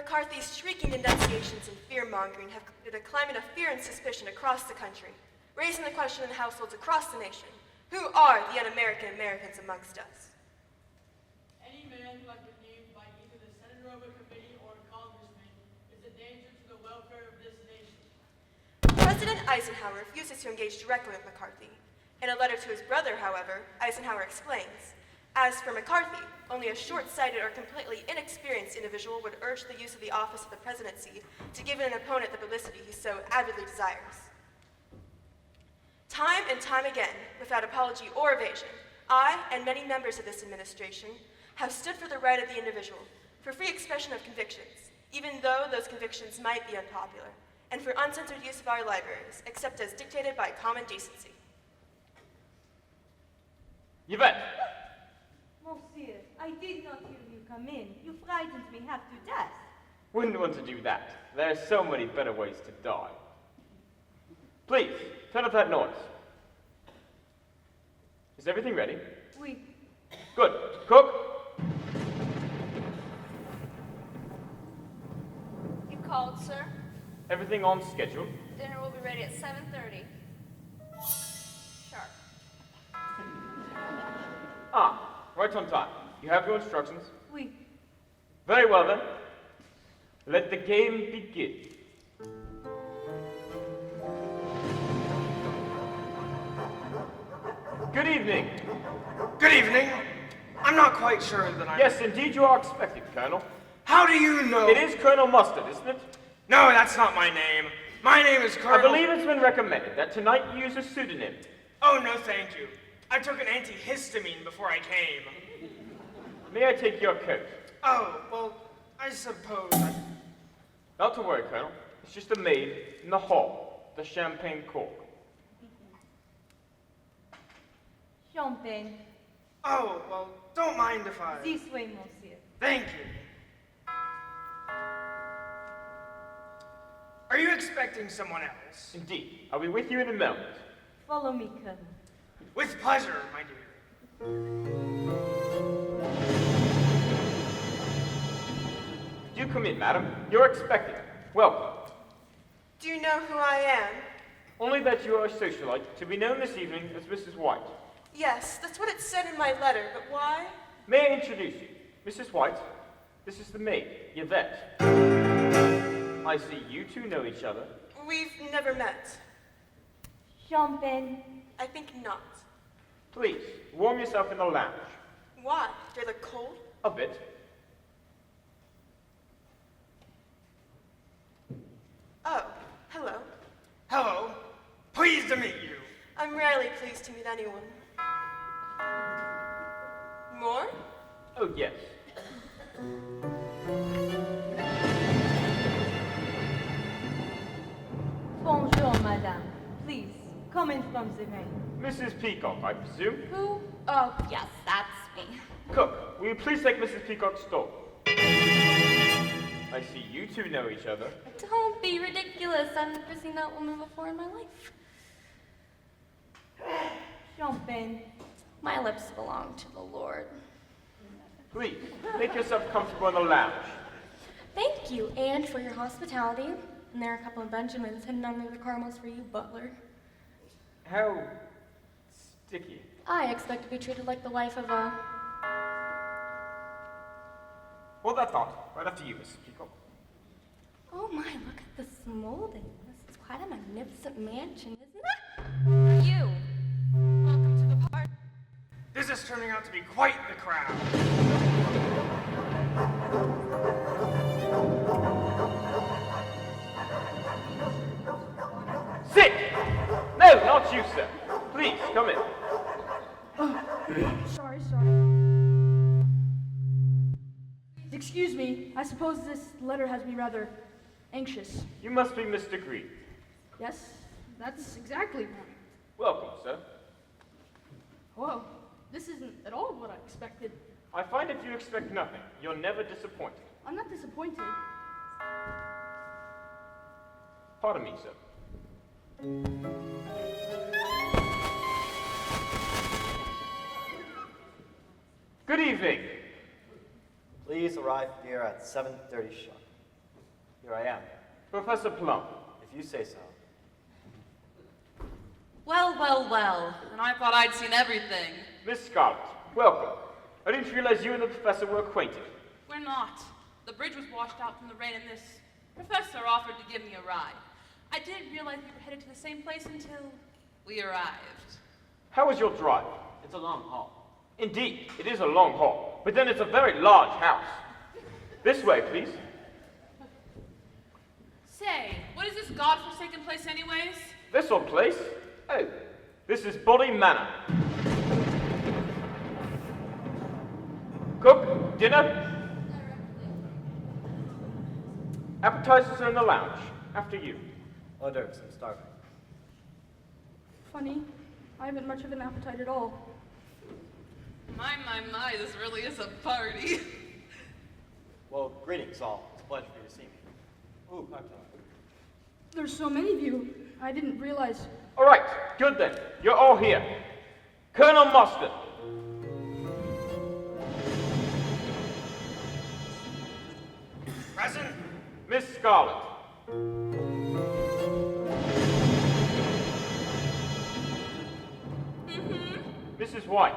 McCarthy's shrieking denunciations and fear-mongering have created a climate of fear and suspicion across the country, raising the question in households across the nation, who are the un-American Americans amongst us? Any man who has been named by either the senator of a committee or a congressman is a danger to the welfare of this nation. President Eisenhower refuses to engage directly with McCarthy. In a letter to his brother, however, Eisenhower explains, as for McCarthy, only a short-sighted or completely inexperienced individual would urge the use of the office of the presidency to give an opponent the publicity he so avidly desires. Time and time again, without apology or evasion, I and many members of this administration have stood for the right of the individual, for free expression of convictions, even though those convictions might be unpopular, and for uncensored use of our libraries, except as dictated by common decency. Yvette! Monsieur, I did not hear you come in. You frightened me half to death. Wouldn't want to do that. There are so many better ways to die. Please, turn up that noise. Is everything ready? Oui. Good. Cook? You called, sir? Everything on schedule? Dinner will be ready at 7:30. Sharp. Right on time. You have your instructions? Oui. Very well then. Let the game begin. Good evening. Good evening. I'm not quite sure that I'm... Yes, indeed you are expected, Colonel. How do you know? It is Colonel Mustard, isn't it? No, that's not my name. My name is Colonel... I believe it's been recommended that tonight you use a pseudonym. Oh, no thank you. I took an antihistamine before I came. May I take your coat? Oh, well, I suppose Not to worry, Colonel. It's just a maid in the hall. The champagne cork. Champagne. Oh, well, don't mind if I... This way, monsieur. Thank you. Are you expecting someone else? Indeed. I'll be with you in a moment. Follow me, Colonel. With pleasure, my dear. Do come in, madam. You're expected. Welcome. Do you know who I am? Only that you are a socialite, to be known this evening as Mrs. White. Yes, that's what it said in my letter, but why? May I introduce you? Mrs. White, this is the maid, Yvette. I see you two know each other. We've never met. Champagne. I think not. Please, warm yourself in the lounge. Why? Do I look cold? A bit. Oh, hello. Hello. Pleased to meet you. I'm rarely pleased to meet anyone. More? Oh, yes. Bonjour, madame. Please, come in from the rain. Mrs. Peacock, I presume? Who? Oh, yes, that's me. Cook, will you please take Mrs. Peacock's stall? I see you two know each other. Don't be ridiculous. I've never seen that woman before in my life. Champagne. My lips belong to the Lord. Please, make yourself comfortable in the lounge. Thank you, and for your hospitality. And there are a couple of Benjamins hidden under the caramels for you, butler. How sticky. I expect to be treated like the wife of a... Hold that thought. Right after you, Mrs. Peacock. Oh my, look at this molding. This is quite a magnificent mansion, isn't it? You. Welcome to the party. This is turning out to be quite the crowd. Sit! No, not you, sir. Please, come in. Sorry. Excuse me, I suppose this letter has me rather anxious. You must be Mr. Green. Yes, that's exactly right. Welcome, sir. Whoa, this isn't at all what I expected. I find if you expect nothing, you're never disappointed. I'm not disappointed. Pardon me, sir. Good evening. Please arrive here at 7:30 sharp. Here I am, Professor Plum. if you say so. Well, well, well. And I thought I'd seen everything. Miss Scarlet, welcome. I didn't realize you and the professor were acquainted. We're not. The bridge was washed out from the rain and this professor offered to give me a ride. I didn't realize we were headed to the same place until we arrived. How was your drive? It's a long haul. Indeed, it is a long haul, but then it's a very large house. This way, please. Say, what is this godforsaken place anyways? This old place? Oh, this is Body Manor. Cook, dinner? Appetizers are in the lounge. After you. Hors d'oeuvres, I'm starving. Funny, I haven't much of an appetite at all. My, this really is a party. Well, greetings all. It's a pleasure for you to see me. Ooh, cocktail. There's so many of you. I didn't realize. All right, good then. You're all here. Colonel Mustard. Present? Miss Scarlet. Mrs. White.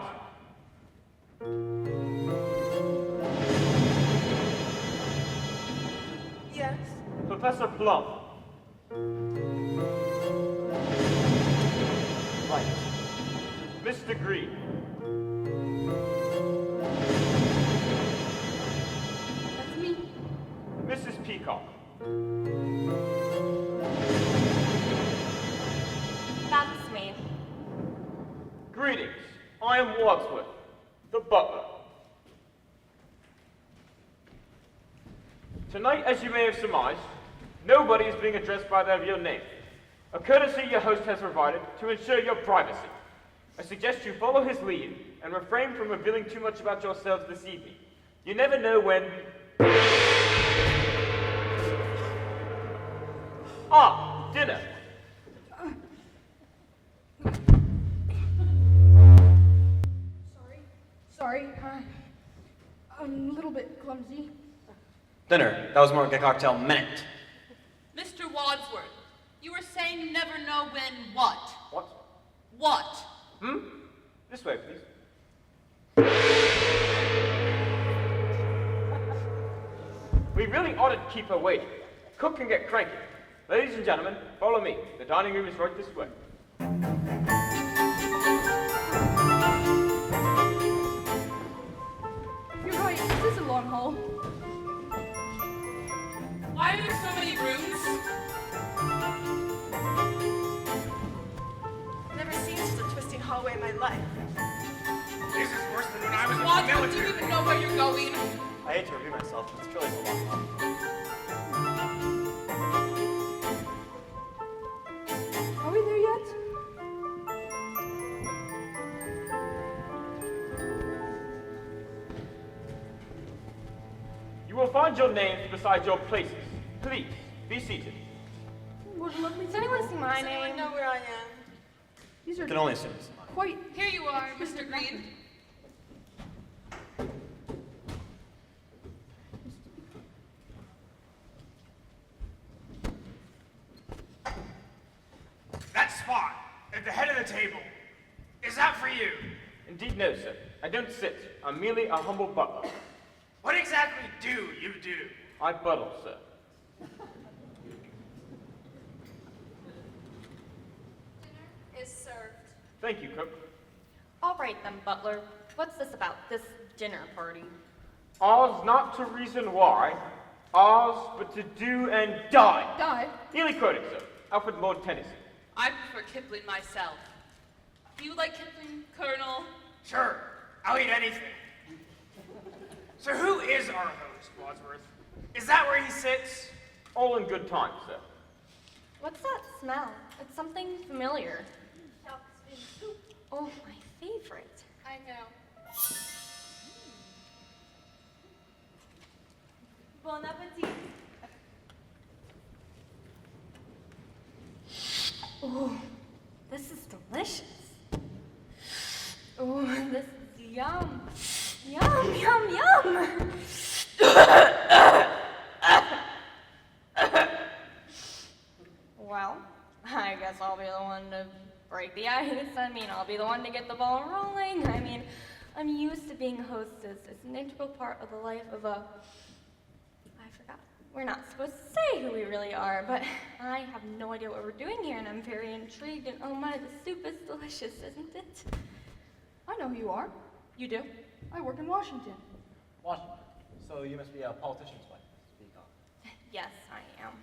Yes? Professor Plum. Right. Mr. Green. That's me. Mrs. Peacock. That's me. Greetings. I am Wadsworth, the butler. Tonight, as you may have surmised, nobody is being addressed by their real name, a courtesy your host has provided to ensure your privacy. I suggest you follow his lead and refrain from revealing too much about yourselves this evening. You never know when... Ah, dinner. Sorry, I'm a little bit clumsy. Dinner. That was more like a cocktail minute. Mr. Wadsworth, you were saying you never know when what? What? What? This way, please. We really ought to keep her waiting. Cook can get cranky. Ladies and gentlemen, follow me. The dining room is right this way. You're right, this is a long haul. Why are there so many rooms? Never seen such a twisting hallway in my life. This is worse than when I was in the Wadsworth, do you military. even know where you're going? I hate to repeat myself, but it's truly a long haul. Are we there yet? You will find your names beside your places. Please, be seated. What a lovely Does anyone see my Does anyone name? know where I am? These are I can only assume it's mine. quite. Here you are, Mr. Green. That spot at the head of the table. Is that for you? Indeed, no, sir. I don't sit. I'm merely a humble butler. What exactly do you do? I buttle, sir. Is served. Thank you, cook. All right then, Butler. What's this about, this dinner party? Ours not to reason why, ours but to do and die. Die? Nearly quoting, sir. Alfred Lord Tennyson. I prefer Kipling myself. Do you like Kipling, Colonel? Sure, I'll eat anything. So who is our host, Wadsworth? Is that where he sits? All in good time, sir. What's that smell? It's something familiar. Oh, my favorite. I know. Bon appetit. Oh, this is delicious. Oh, this is yum. Yum, yum, yum. break the ice. I mean, I'll be the one to get the ball rolling. I mean, I'm used to being hostess. It's an integral part of the life of a... I forgot. We're not supposed to say who we really are, but I have no idea what we're doing here, and I'm very intrigued, and oh my, the soup is delicious, isn't it? I know who you are. You do? I work in Washington. Washington. So you must be a politician's wife, Speak Oct. Yes, I am.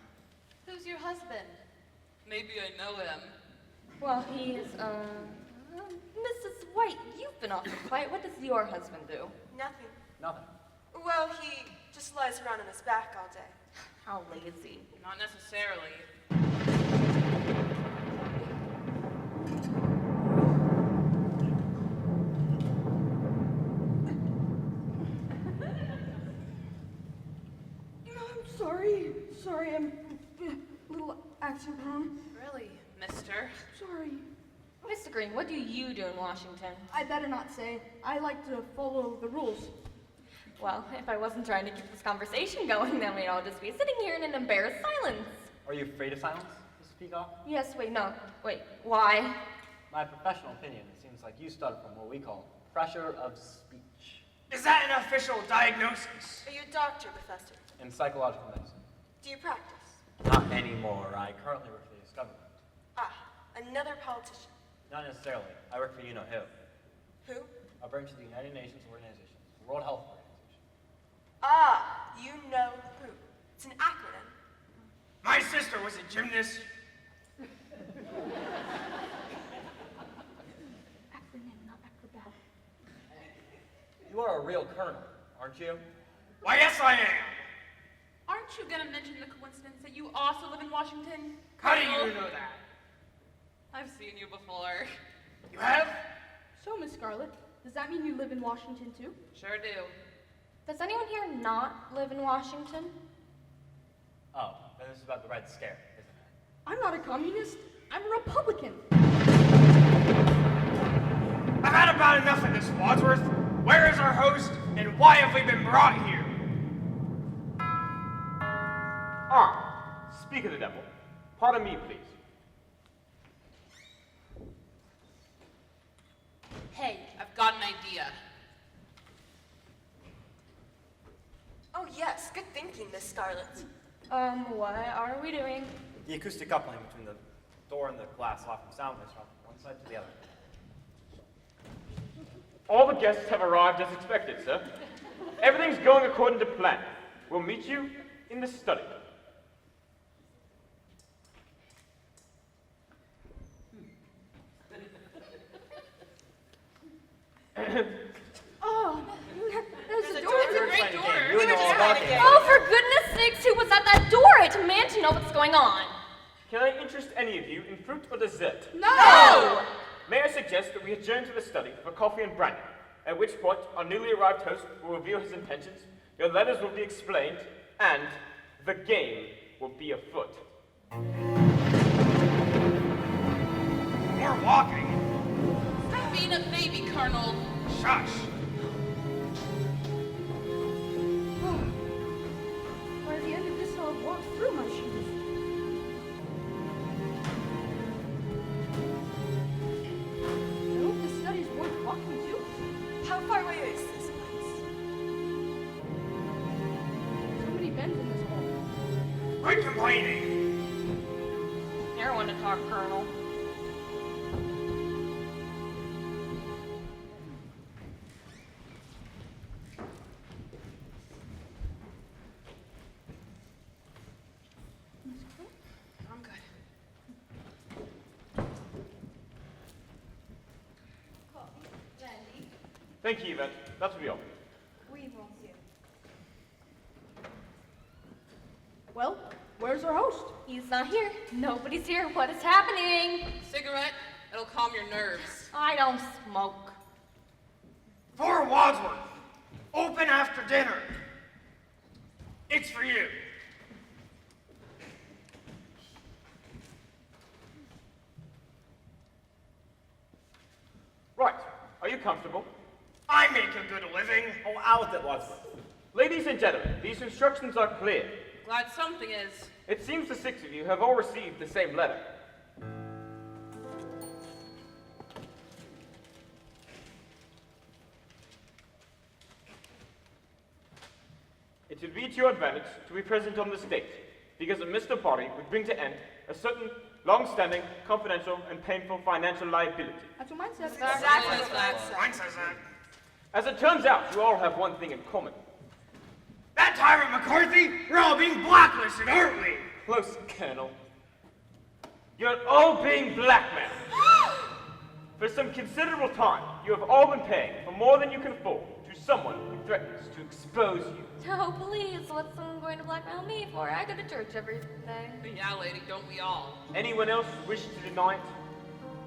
Who's your husband? Maybe I know him. Well, he's, Mrs. White, you've been awfully quiet. What does your husband do? Nothing. Nothing. Well, he just lies around on his back all day. How lazy. Not necessarily. I'm sorry. Sorry, I'm a little accent prone. Really, mister? Sorry. Mr. Green, what do you do in Washington? I better not say. I like to follow the rules. Well, if I wasn't trying to keep this conversation going, then we'd all just be sitting here in an embarrassed silence. Are you afraid of silence, Speak Oct? Yes, wait, no. Wait, why? My professional opinion, it seems like you suffer from what we call pressure of speech Is that an official diagnosis? Are you a doctor, Professor? in psychological medicine. Do you practice? Not anymore. I currently work for the US government. Ah, another politician. Not necessarily. I work for you-know-who. Who? A branch of the United Nations Organization, the World Health Organization. Ah, you know who. It's an acronym. My sister was a gymnast. Acronym, not acrobat. You are a real colonel, aren't you? Why, yes, I am. Aren't you gonna mention the coincidence that you also live in Washington? How do Colonel? you know that? I've seen you before. You have? So, Miss Scarlet, does that mean you live in Washington too? Sure do. Does anyone here not live in Washington? Oh, then this is about the Red Scare, isn't it? I'm not a communist. I'm a Republican. I've had about enough of this, Wadsworth. Where is our host, and why have we been brought here? Ah, speak of the devil. Pardon me, please. Hey, I've got an idea. Oh yes, good thinking, Miss Scarlet. What are we doing? The acoustic coupling between the door and the glass locking sound waves from one side to the other. All the guests have arrived as expected, sir. Everything's going according to plan. We'll meet you in the study. Oh, there's a door. It's a great door. You know all about it. Oh, for goodness sakes, who was at that door? I demand to know what's going on. Can I interest any of you in fruit or dessert? No! May I suggest that we adjourn to the study for coffee and brandy, at which point our newly arrived host will reveal his intentions, your letters will be explained, and the game will be afoot. More walking. Stop being a baby, Colonel. Shush. By the end of this, I'll walk through my shoes. I hope this study's worth walking to. How far away is this place? So many bends in this hall. Quit complaining. You're one to talk, Colonel. I'm good. Thank you, Yvette. That will be all. We won't see. Well, where's our host? He's not here. Nobody's here. What is happening? Cigarette? It'll calm your nerves. I don't smoke. For Wadsworth. Open after dinner. It's for you. Right. Are you comfortable? I make a good living. Oh, out with it, Wadsworth. Ladies and gentlemen, these instructions are clear. Glad something is. It seems the 6 of you have all received the same letter. it would be to your advantage to be present on this date, because a Mr. Body would bring to end a certain long-standing, confidential, and painful financial liability. That's what mine says. Exactly what mine said. Mine says that. As it turns out, you all have one thing in common. That tyrant McCarthy, we're all being blacklisted, aren't we? Close, Colonel. You're all being blackmailed. For some considerable time, you have all been paying for more than you can afford to someone who threatens to expose you. Oh, please, what's someone going to blackmail me for? I go to church every day. Yeah, lady, don't we all? Anyone else wish to deny it?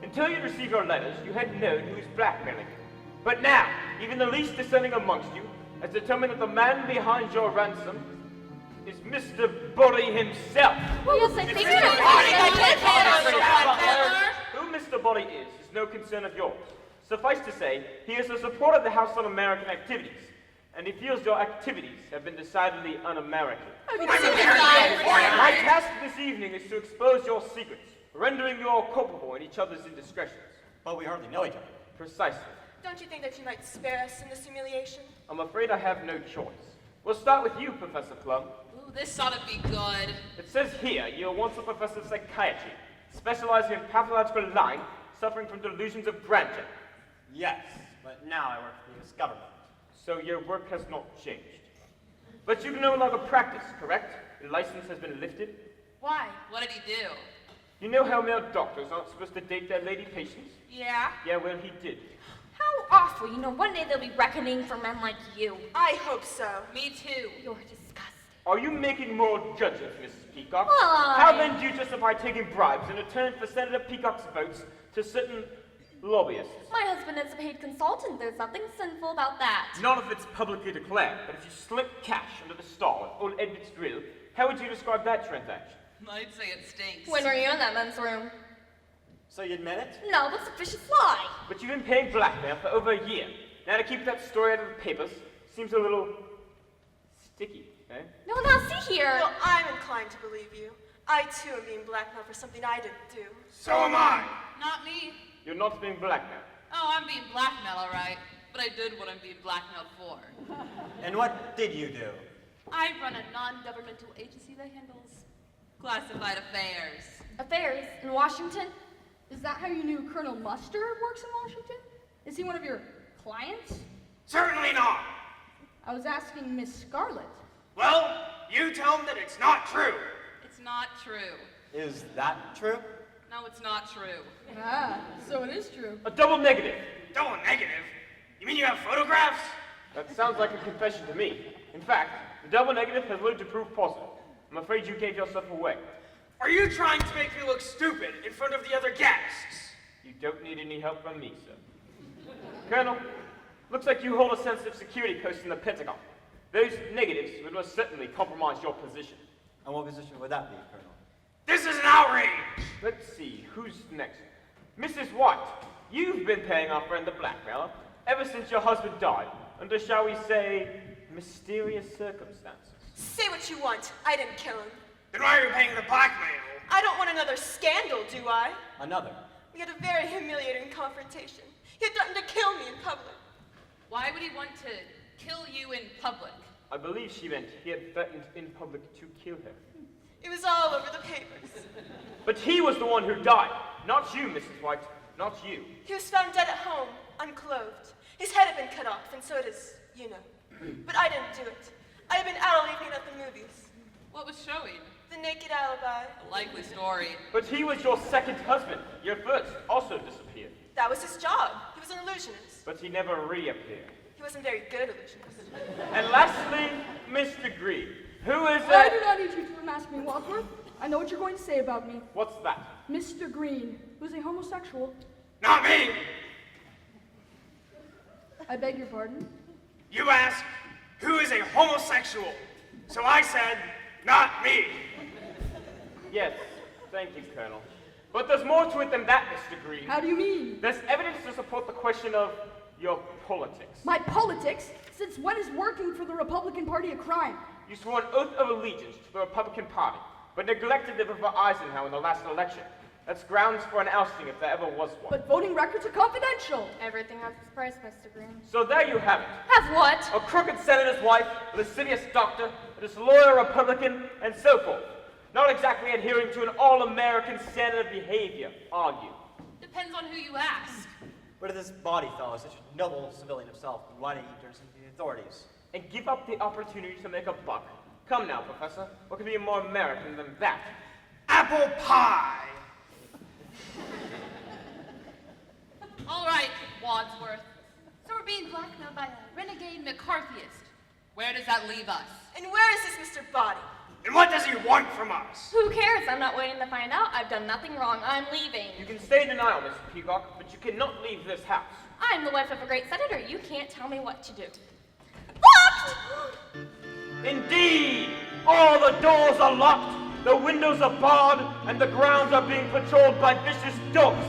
Until you receive your letters, you had known who was blackmailing you. But now, even the least discerning amongst you has determined that the man behind your ransom is Mr. Body himself. Well, yes, I think Who Mr. Body is no concern of yours. Suffice to say, he is a supporter of the House Un-American activities, and he feels your activities have been decidedly un-American. My task this evening is to expose your secrets, rendering you all culpable in each other's indiscretions. But we hardly know each other. Precisely. Don't you think that you might spare us in this humiliation? I'm afraid I have no choice. We'll start with you, Professor Plum. Ooh, this ought to be good. It says here you were once a professor of psychiatry, specializing in pathological lying, suffering from delusions of grandeur. Yes, but now I work for the U.S. government. So your work has not changed. But you can no longer practice, correct? Your license has been lifted. Why? What did he do? You know how male doctors aren't supposed to date their lady patients? Yeah? Yeah, well, he did. How awful. You know, one day there'll be reckoning for men like you. I hope so. Me too. You're disgusting. Are you making moral judgments, Mrs. Peacock? Why? How then do you justify taking bribes in return for Senator Peacock's votes to certain lobbyists? My husband is a paid consultant. There's nothing sinful about that. Not if it's publicly declared, but if you slip cash under the stall at old Edward's Grill, how would you describe that transaction? I'd say it stinks. When were you in that men's room? So you admit it? No, that's a vicious lie. But you've been paying blackmail for over a year. Now to keep that story out of the papers seems a little sticky, eh? No, now see here. Well, I'm inclined to believe you. I too am being blackmailed for something I didn't do. So am I. Not me. You're not being blackmailed. Oh, I'm being blackmailed, all right. But I did what I'm being blackmailed for. And what did you do? I run a non-governmental agency that handles classified affairs. Affairs in Washington? Is that how you knew Colonel Mustard works in Washington? Is he one of your clients? Certainly not. I was asking Miss Scarlet. Well, you tell him that it's not true. It's not true. Is that true? No, it's not true. Ah, so it is true. A double negative. Double negative? You mean you have photographs? That sounds like a confession to me. In fact, the double negative has lived to prove positive. I'm afraid you gave yourself away. Are you trying to make me look stupid in front of the other guests? You don't need any help from me, sir. Colonel, looks like you hold a sensitive security post in the Pentagon. Those negatives would most certainly compromise your position. And what position would that be, Colonel? This is an outrage! Let's see, who's next? Mrs. White, you've been paying our friend the blackmailer ever since your husband died, under, shall we say, mysterious circumstances. Say what you want. I didn't kill him. Then why are you paying the blackmail? I don't want another scandal, do I? Another. We had a very humiliating confrontation. He had threatened to kill me in public. Why would he want to kill you in public? I believe she meant he had threatened in public to kill her. It was all over the papers. But he was the one who died, not you, Mrs. White, not you. He was found dead at home, unclothed. His head had been cut off, and so it is, you know. But I didn't do it. I had been out all evening at the movies. What was showing? The naked alibi. A likely story. But he was your second husband. Your first also disappeared. That was his job. He was an illusionist. But he never reappeared. He wasn't very good illusionist. And lastly, Mr. Green, who is I do not need you to unmask me, Wadsworth. I know what you're going to say about me. What's that? Mr. Green, who's a homosexual. Not me! I beg your pardon? You asked, who is a homosexual? So I said, not me. Yes, thank you, Colonel. But there's more to it than that, Mr. Green. How do you mean? There's evidence to support the question of your politics. My politics? Since when is working for the Republican Party a crime? You swore an oath of allegiance to the Republican Party, but neglected to vote for Eisenhower in the last election. That's grounds for an ousting if there ever was one. But voting records are confidential. Everything has its price, Mr. Green. So there you have it. Have what? A crooked senator's wife, a lascivious doctor, a disloyal Republican, and so forth. Not exactly adhering to an all-American standard of behavior, are you? Depends on who you ask. But if this body fellow is such a noble civilian himself, then why did he turn to the authorities? And give up the opportunity to make a buck. Come now, Professor. What could be more American than that? Apple pie! All right, Wadsworth. So we're being blackmailed by a renegade McCarthyist. Where does that leave us? And where is this Mr. Body? And what does he want from us? Who cares? I'm not waiting to find out. I've done nothing wrong. I'm leaving. You can stay in denial, Mr. Peacock, but you cannot leave this house. I'm the wife of a great senator. You can't tell me what to do. Locked! Indeed! All the doors are locked, the windows are barred, and the grounds are being patrolled by vicious dogs.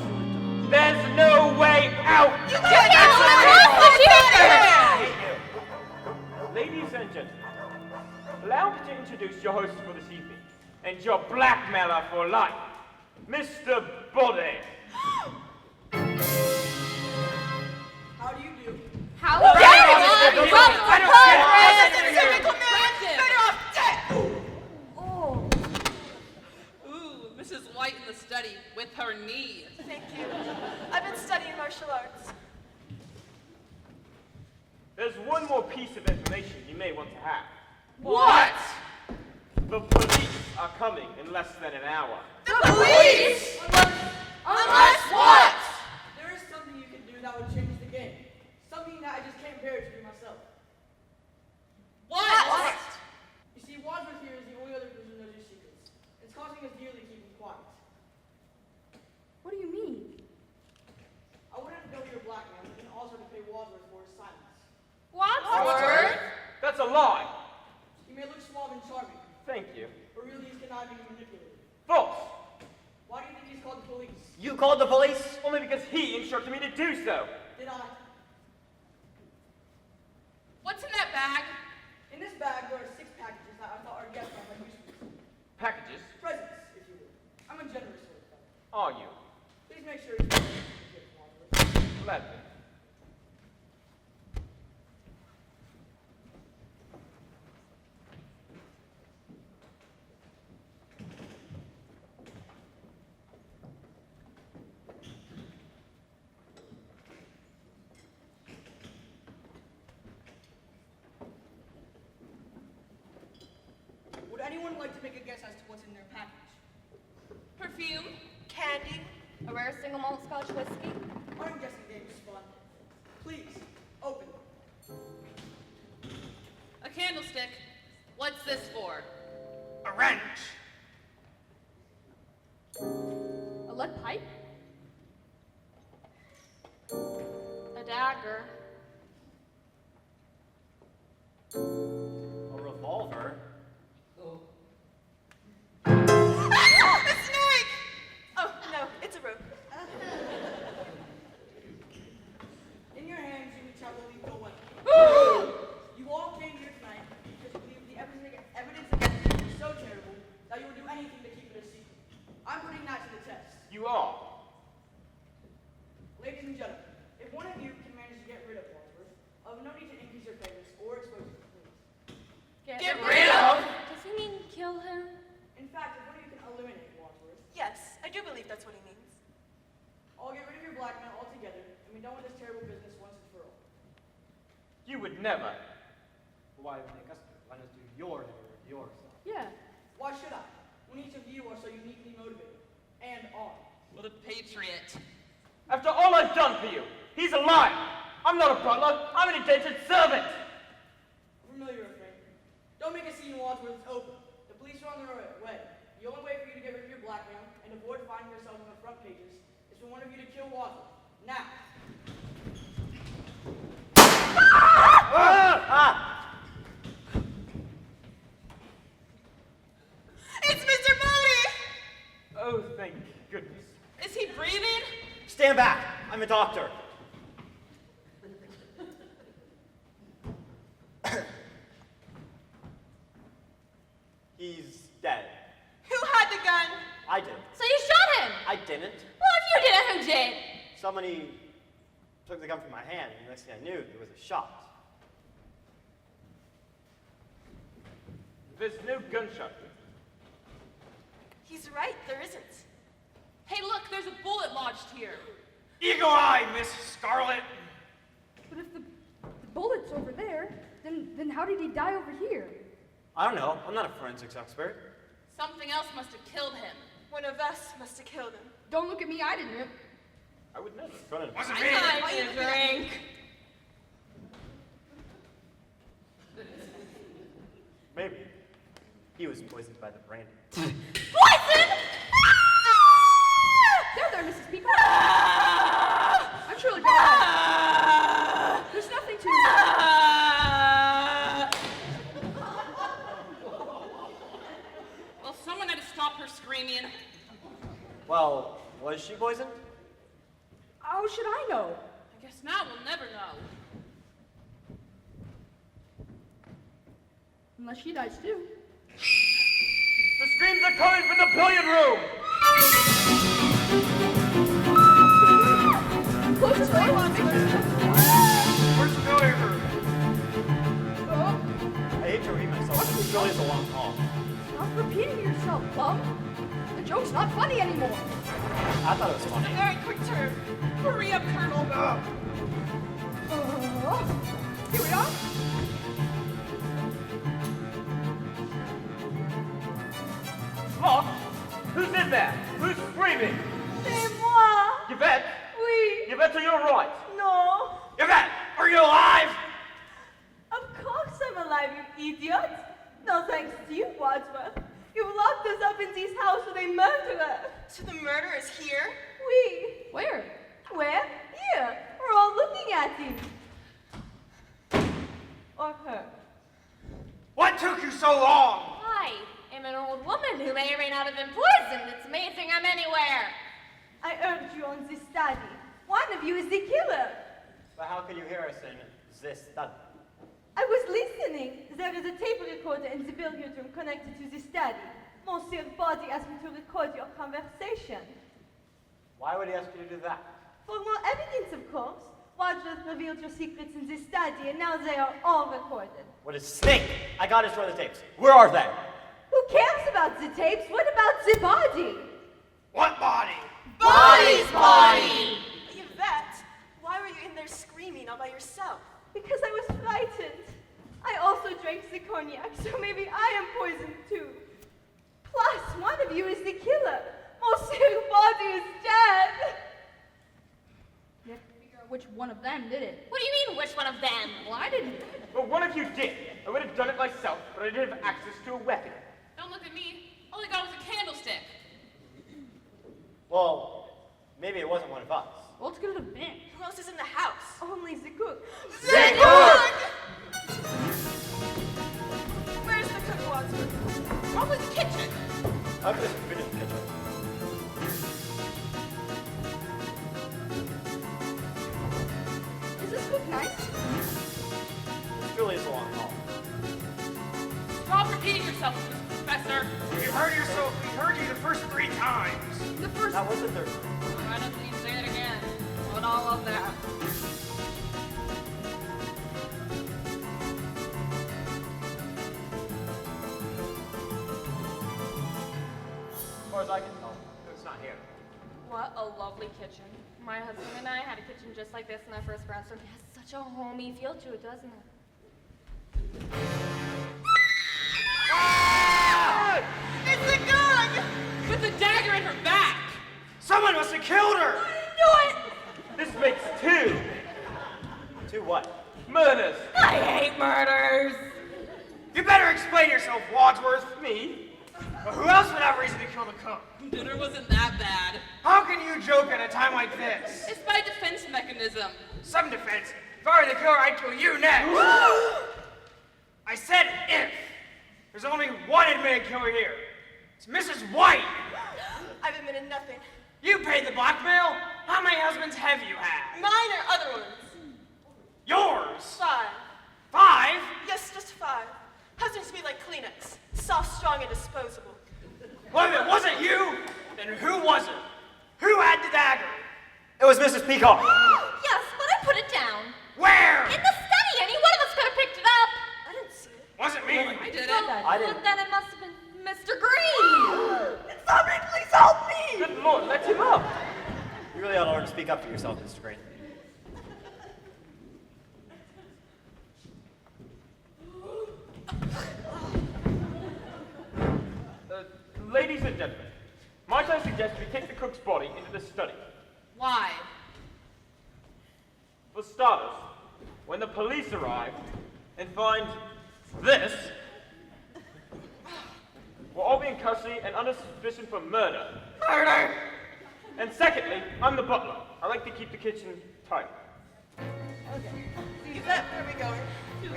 There's no way out! You can't let us Ladies and gentlemen, allow me to introduce your host for this evening, and your blackmailer for life, Mr. Body. How do you do? How Right, dare Mr. you? Body. From I the don't care. Congress! Typical man! Correct him. Better off dead! Oh. Ooh, Mrs. White in the study with her knees. Thank you. I've been studying martial arts. There's one more piece of information you may want to have. What? The police are coming in less than an hour. The police! Unless what? There is something you can do that would change the game. Something that I just can't bear to do myself. What? You see, Wadsworth here is the only other person who knows your secrets. It's costing us dearly to keep him quiet. What do you mean? I wouldn't have to go here blackmail and also to pay Wadsworth for his silence. Wadsworth? That's a lie. He may look suave and charming, Thank you. but really he's conniving and manipulative. False. Why do you think he's called the police? You called the police? Only because he instructed me to do so. Did I? What's in that bag? In this bag, there are 6 packages that I thought our guests might use for Packages? presents, if you will. I'm a generous sort of fellow. Are you? Please make sure he's Wadsworth. Gladly. Would anyone like to make a guess as to what's in their package? Perfume? Candy. A rare single malt Scotch whiskey? I'm guessing game is fun. Please, open. A candlestick. What's this for? A wrench. A lead pipe? A dagger? A revolver? A snake! Oh, no, it's a rope. In your hands, you each have a lethal weapon. You all came here tonight because you believe the evidence against you is so terrible that you would do anything to keep it a secret. I'm putting that to the test. You are. Ladies and gentlemen, if one of you can manage to get rid of Wadsworth, of no need to increase your payments or expose him to police. Get rid of? Does he mean kill him? In fact, if one of you can eliminate Wadsworth, Yes, I do believe that's what he means. I'll get rid of your blackmail altogether and be done with this terrible business once and for all. You would never. Why make us do it? Why not do yourself? Yeah. Why should I, when each of you are so uniquely motivated and are? Well, the Patriot. After all I've done for you, he's a liar. I'm not a butler. I'm an indentured servant. Familiar refrain. Don't make a scene, Wadsworth. It's open. The police are on their way. The only way for you to get rid of your blackmail and avoid finding yourself on the front pages is for one of you to kill Wadsworth. Now. It's Mr. Body! Oh, thank goodness. Is he breathing? Stand back! I'm a doctor. He's dead. Who had the gun? I did. So you shot him! I did. somebody took the gun from my hand, and the next thing I knew, there was a shot. There's no gunshot. He's right, there isn't. Hey, look, there's a bullet lodged here. Eagle eye, Miss Scarlet. But if the bullet's over there, then how did he die over here? I don't know. I'm not a forensics expert. Something else must have killed him. One of us must have killed him. Don't look at me, I didn't. I would never. Couldn't. Wasn't I me. got you a drink. Maybe. He was poisoned by the brandy. Poison! There, Mrs. Peacock. I'm surely going home. There's nothing to Well, someone had to stop her screaming. Well, was she poisoned? How should I know? I guess now we'll never know. Unless she dies too. The screams are coming from the billiard room! Close the door. Where's the billiard room? Oh, I hate to repeat myself. This really is a long call. stop repeating yourself, bum. The joke's not funny anymore. I thought it was funny. Very quick turn. Hurry up, Colonel. Here we are. Look! Who's in there? Who's screaming? C'est moi! Yvette? Oui. Yvette, are you alright? No. Yvette, are you alive? Of course I'm alive, you idiot. No thanks to you, Wadsworth. You locked us up in this house with a murderer. So the murderer is here? We. Where? Where? Here. We're all looking at him. Or her. What took you so long? Hi, I'm an old woman who may or may not have been poisoned. It's amazing I'm anywhere. I urged you on this study. One of you is the killer. But how could you hear us in this study? I was listening. There is a tape recorder in the billiard room connected to the study. Monsieur Body asked me to record your conversation. Why would he ask you to do that? For more evidence, of course. Wadsworth revealed your secrets in this study, and now they are all recorded. What is snake? I got destroy the tapes. Where are they? Who cares about the tapes? What about the body? What body? Body's body! Yvette, why were you in there screaming all by yourself? Because I was frightened. I also drank the cognac, so maybe I am poisoned too. Plus, one of you is the killer. Monsieur Body is dead. You have to figure out which one of them did it. What do you mean, which one of them? Well, I didn't. Well, one of you did. I would have done it myself, but I didn't have access to a weapon. Don't look at me. All I got was a candlestick. Well, maybe it wasn't one of us. Well, it's gonna have been. Who else is in the house? Only the cook. Where's the cook, Wadsworth? Probably the kitchen. I've just been in the kitchen. Is this cook nice? This really is a long call. Stop repeating yourself, Mr. Professor. You heard yourself. We heard you the first 3 times. The first. That was the third time. Why don't you say it again? I would all love that. As far as I can tell, it's not here. What a lovely kitchen. My husband and I had a kitchen just like this in our first brownstone. It has such a homey feel to it, doesn't it? It's the gun! With the dagger in her back! Someone must have killed her. This makes 2 To what? murders. I hate murders! You better explain yourself, Wadsworth. Me? But who else would have reason to kill the cook? Dinner wasn't that bad. How can you joke at a time like this? It's by defense mechanism. Some defense. If I were the killer, I'd kill you next. I said if. There's only one admitted killer here. It's Mrs. White. I've admitted nothing. You paid the blackmail? How many husbands have you had? Mine or other ones? Yours? 5. 5? Yes, just 5. Husbands to be like Kleenex. Soft, strong, and disposable. Well, if it wasn't you, then who was it? Who had the dagger? It was Mrs. Peacock. I didn't. Well, then it must have been Mr. Green. It's not me, please help me! Good Lord, let him up. You really ought to learn to speak up for yourself, Mr. Green. Ladies and gentlemen, might I suggest we take the cook's body into the study? Why? For starters, when the police arrive and find this, we'll all be in custody and under suspicion for murder. Murder! And secondly, I'm the butler. I like to keep the kitchen tidy. Yvette, where are we going?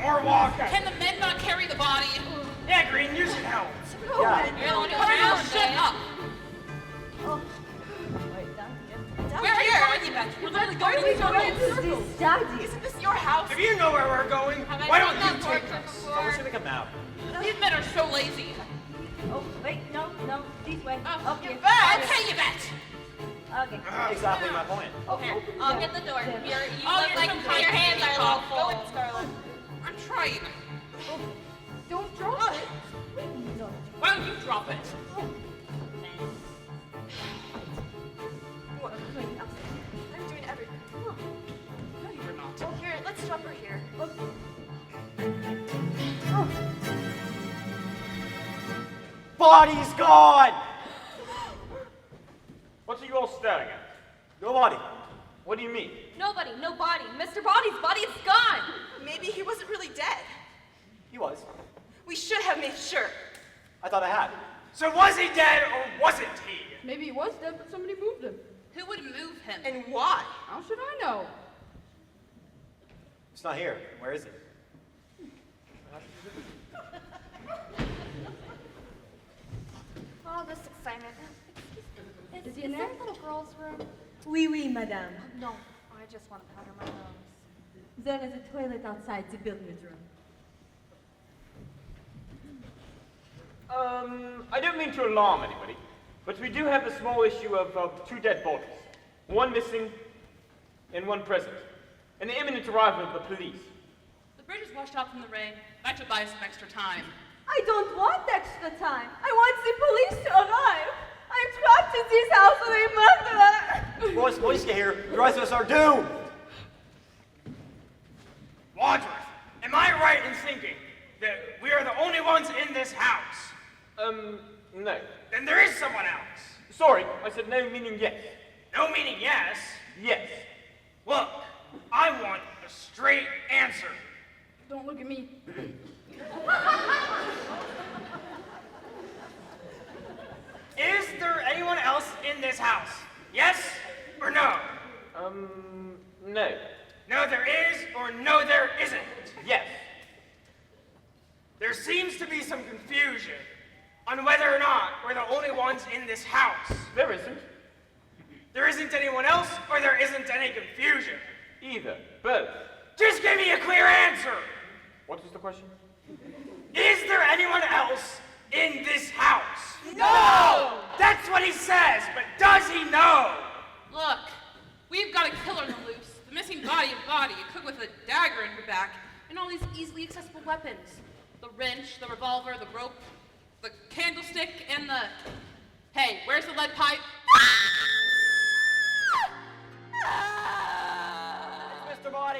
More walking. Can the men not carry the body? Yeah, Green, you should help. Yeah. You're the one who found Shut it. up. Where are you going, Yvette? We're literally going to each other in circles. Daddy. Isn't this your house? If you know where we're going, Have I why done don't that you for take her us? before? I wish you to come out. These men are so lazy. Oh, wait, no, this way. Oh, Up here. okay, Yvette. Okay. Exactly my point. Here, I'll get the door. You Oh, look you're like some your kind hands of are a little peacock. full. Scarlet. I'm trying. Don't drop it. No. Why don't you drop it? What? I'm doing everything. No, you were not. Oh, here, let's drop her here. Body's gone! What are you all staring at? No body. What do you mean? Nobody, no body. Mr. Body's body is gone. Maybe he wasn't really dead. He was. We should have made sure. I thought I had. So was he dead or wasn't he? Maybe he was dead, but somebody moved him. Who would move him? And why? How should I know? It's not here. Where is it? All this excitement. Is he in there? there a little girl's room? Oui, oui, madame. No, I just want to powder my nose. There is a toilet outside the billiard room. I don't mean to alarm anybody, but we do have the small issue of 2 dead bodies. One missing and one present. And the imminent arrival of the police. The bridge is washed out from the rain. That should buy us some extra time. I don't want extra time. I want the police to arrive. I'm trapped in this house with a murderer. Once police get here, the rest of us are doomed! Wadsworth, am I right in thinking that we are the only ones in this house? No. Then there is someone else. Sorry, I said no meaning yes. No meaning yes. Yes. Look, I want a straight answer. Don't look at me. Is there anyone else in this house? Yes or no? No. No, there is, or no, there isn't. Yes. There seems to be some confusion on whether or not we're the only ones in this house. There isn't. There isn't anyone else, or there isn't any confusion. Either. Both. Just give me a clear answer. What is the question? Is there anyone else in this house? No! That's what he says, but does he know? Look, we've got a killer on the loose. The missing body of body, a cook with a dagger in her back, and all these easily accessible weapons. The wrench, the revolver, the rope, the candlestick, and the... Hey, where's the lead pipe? Mr. Body!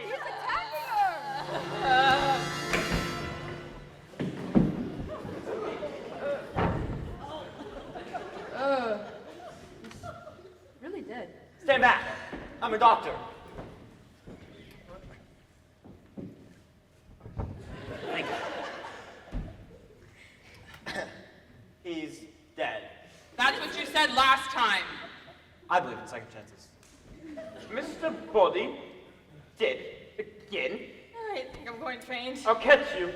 He's really dead. Stand back! I'm a doctor. He's dead. That's what you said last time. I believe in second chances. Mr. Body? Dead? Again? I think I'm going to faint. I'll catch you.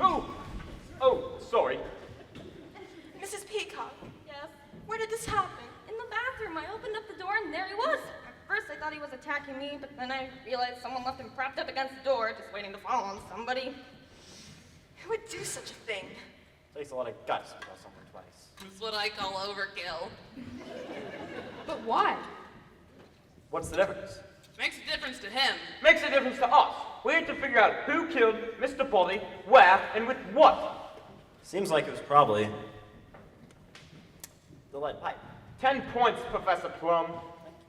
Oh, sorry. Mrs. Peacock, Yes. where did this happen? In the bathroom, I opened up the door and there he was. At first I thought he was attacking me, but then I realized someone left him propped up against the door, just waiting to fall on somebody. Who would do such a thing? Takes a lot of guts to kill someone twice. That's what I call overkill. But why? What's the difference? Makes a difference to him. Makes a difference to us. We need to figure out who killed Mr. Body, where, and with what. Seems like it was probably the lead pipe. 10 points, Professor Plum.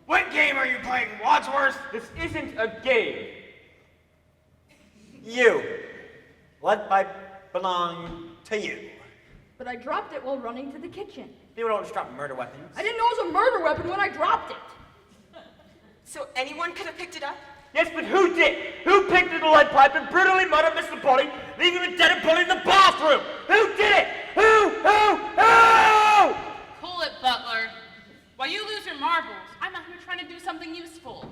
What game are you playing, Wadsworth? This isn't a game. You. Lead pipe belong to you. But I dropped it while running to the kitchen. People don't just drop murder weapons. I didn't know it was a murder weapon when I dropped it. So anyone could have picked it up? Yes, but who did? Who picked up the lead pipe and brutally murdered Mr. Body, leaving the dead body in the bathroom? Who did it? Who? Cool it, Butler. While you lose your marbles, I'm out here trying to do something useful.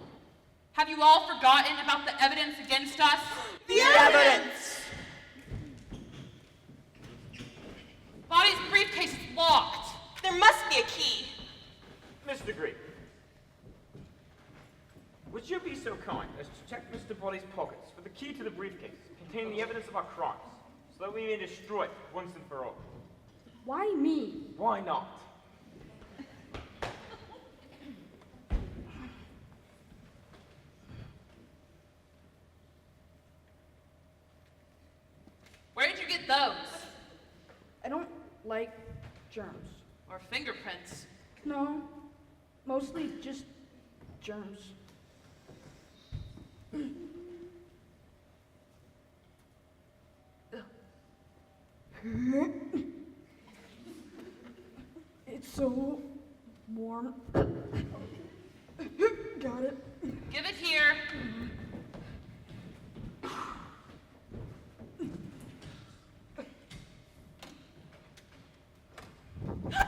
Have you all forgotten about the evidence against us? The evidence! Body's briefcase is locked. There must be a key. Mr. Green, would you be so kind as to check Mr. Body's pockets for the key to the briefcase containing the evidence of our crimes, so that we may destroy it once and for all? Why me? Why not? Where did you get those? I don't like germs. Or fingerprints? No, mostly just germs. It's so warm. Got it. Give it here.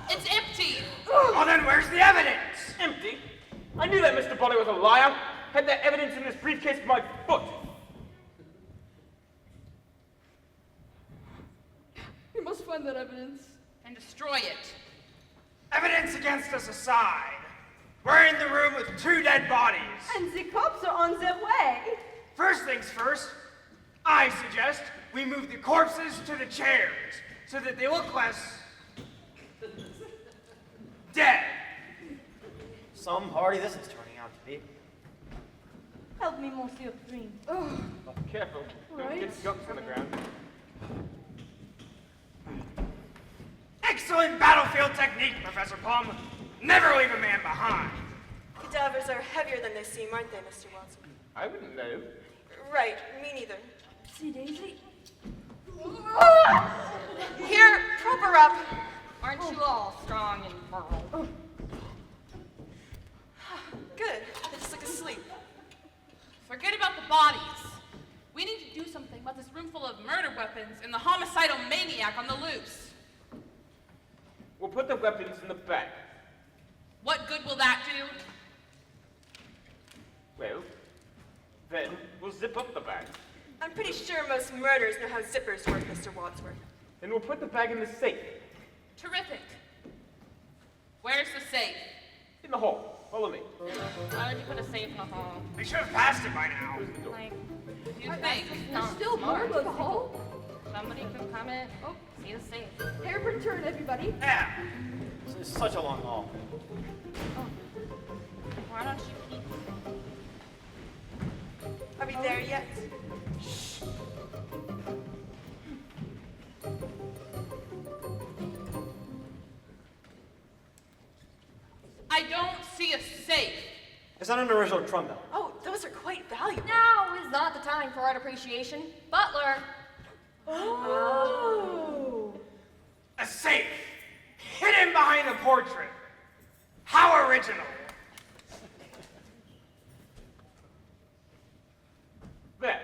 It's empty. Well, then where's the evidence? Empty? I knew that Mr. Body was a liar. Had that evidence in this briefcase for my foot. We must find that evidence. And destroy it. Evidence against us aside, we're in the room with 2 dead bodies. And the cops are on their way. First things first, I suggest we move the corpses to the chairs so that they look less dead. Some party this is turning out to be. Help me, Monsieur Green. Careful. Don't Right. get skunks on the ground. Excellent battlefield technique, Professor Plum. Never leave a man behind. Cadavers are heavier than they seem, aren't they, Mr. Watson? I wouldn't know. Right, me neither. See, Daisy? Here, prop her up. Aren't you all strong and virile? Good, they just look asleep. Forget about the bodies. We need to do something about this room full of murder weapons and the homicidal maniac on the loose. We'll put the weapons in the bag. What good will that do? Well, then we'll zip up the bag. I'm pretty sure most murders know how zippers work, Mr. Wadsworth. Then we'll put the bag in the safe. Terrific. Where's the safe? In the hall. Follow me. Why would you put a safe in the hall? We should have passed it by now. Close the door. Like, You think? not Still smart. more of a hole? Somebody could come in. Oh, see the safe. Hairpin turn, everybody. Yeah. It's such a long hall. Why don't you peek? Are we there yet? I don't see a safe. It's not an original drum bell. Oh, those are quite valuable. Now is not the time for art appreciation. Butler, Oh. A safe. Hidden behind a portrait. How original. There.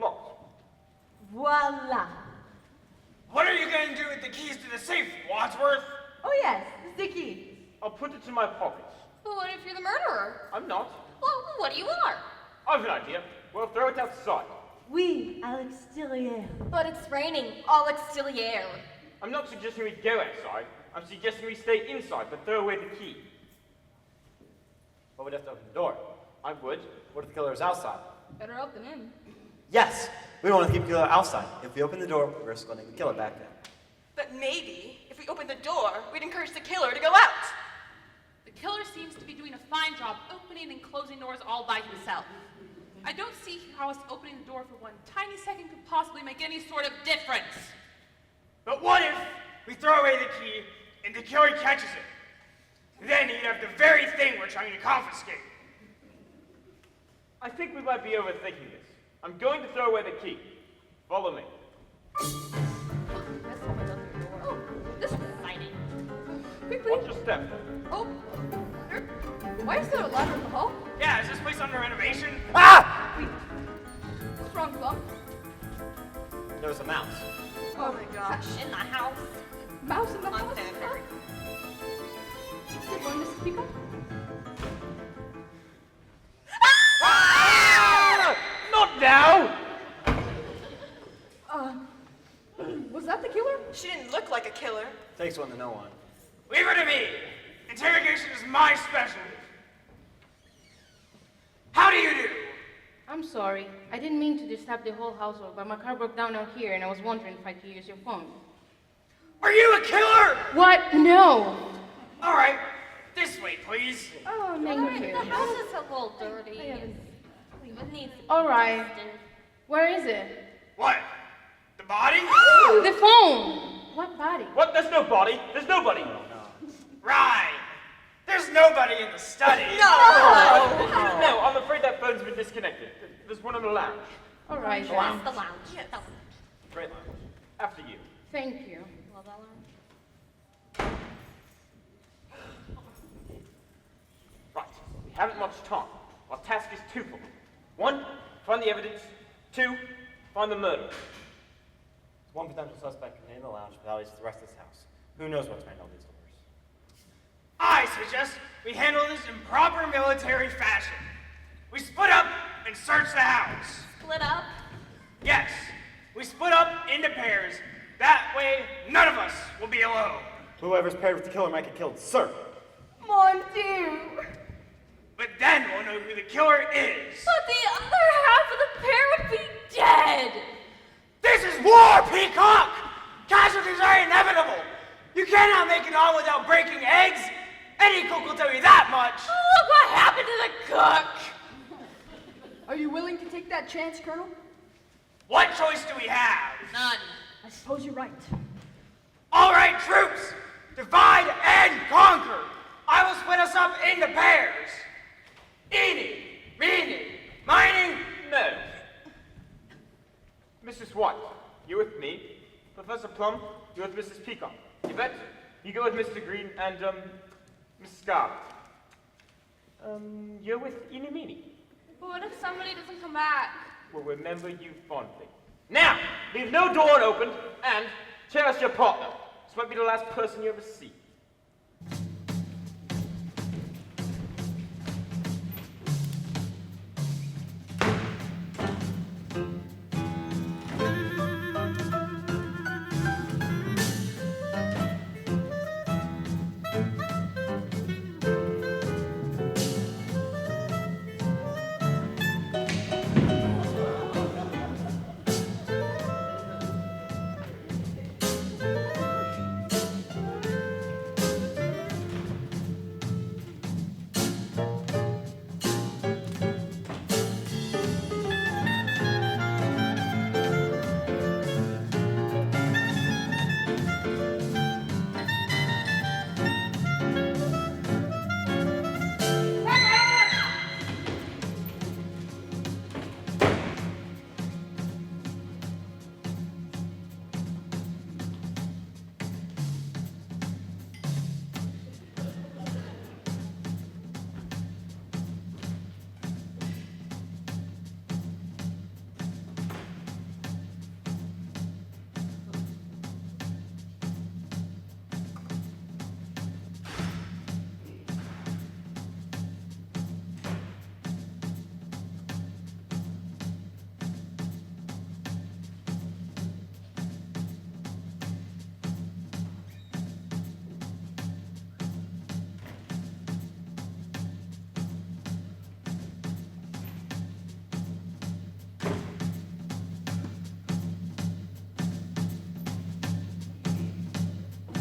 Locked. Voila. What are you going to do with the keys to the safe, Wadsworth? Oh yes, the key. I'll put it in my pocket. but what if you're the murderer? I'm not. Well, what you are? I've an idea. We'll throw it outside. Oui, à l'extérieur. But it's raining. All extérieur. I'm not suggesting we go outside. I'm suggesting we stay inside, but throw away the key. But we'd have to open the door. I would. What if the killer is outside? Better out than in. Yes, we want to keep the killer outside. If we open the door, we risk letting the killer back in. But maybe, if we opened the door, we'd encourage the killer to go out. The killer seems to be doing a fine job opening and closing doors all by himself. I don't see how us opening the door for one tiny second could possibly make any sort of difference. But what if we throw away the key and the killer catches it? Then he'd have the very thing we're trying to confiscate. I think we might be overthinking this. I'm going to throw away the key. Follow me. That's someone's up your door. Oh, this way. Exciting. Quickly. Watch your step. Oh, there. Why is there a ladder in the hall? Yeah, is this place under renovation? Ah! What's wrong, Plum? There's a mouse. Oh my gosh. In the house. Mouse in the I'm house? there. Good one, Mrs. Peacock. Ah! Not now! Was that the killer? She didn't look like a killer. Takes one to know one. Leave her to me. Interrogation is my specialty. How do you do? I'm sorry. I didn't mean to disturb the whole household, but my car broke down out here and I was wondering if I could use your phone. Are you a killer? What? No! All right, this way, please. Oh, thank you. The house is a little dirty. It needs to be All right. dusted. Where is it? What? The body? The phone! What body? What? There's no body. There's nobody. Right. There's nobody in the study. No, I'm afraid that phone's been disconnected. There's one in the lounge. All right, That's then. the lounge. Yes. The lounge. Great lounge. After you. Thank you. Love that lounge. Right. We haven't much time. Our task is twofold. One, find the evidence. Two, find the murderer. One potential suspect contained in the lounge, but that leaves the rest of this house. Who knows what's behind all these doors? I suggest we handle this in proper military fashion. We split up and search the house. Split up. Yes, we split up into pairs. That way, none of us will be alone. Whoever's paired with the killer might get killed. Sir! Mon Dieu! But then we'll know who the killer is. But the other half of the pair would be dead. This is war, Peacock! Casualties are inevitable. You cannot make it on without breaking eggs. Any cook will tell you that much. Oh, look what happened to the cook. Are you willing to take that chance, Colonel? What choice do we have? None. I suppose you're right. All right, troops, divide and conquer. I will split us up into pairs. Eeny, meeny, miny. No. Mrs. White, you with me. Professor Plum, you with Mrs. Peacock. Yvette, you go with Mr. Green and, Miss Scarlet. You're with Eeny Meeny. But what if somebody doesn't come back? Will remember you fondly. Now, leave no door unopened and cherish your partner. This might be the last person you ever see.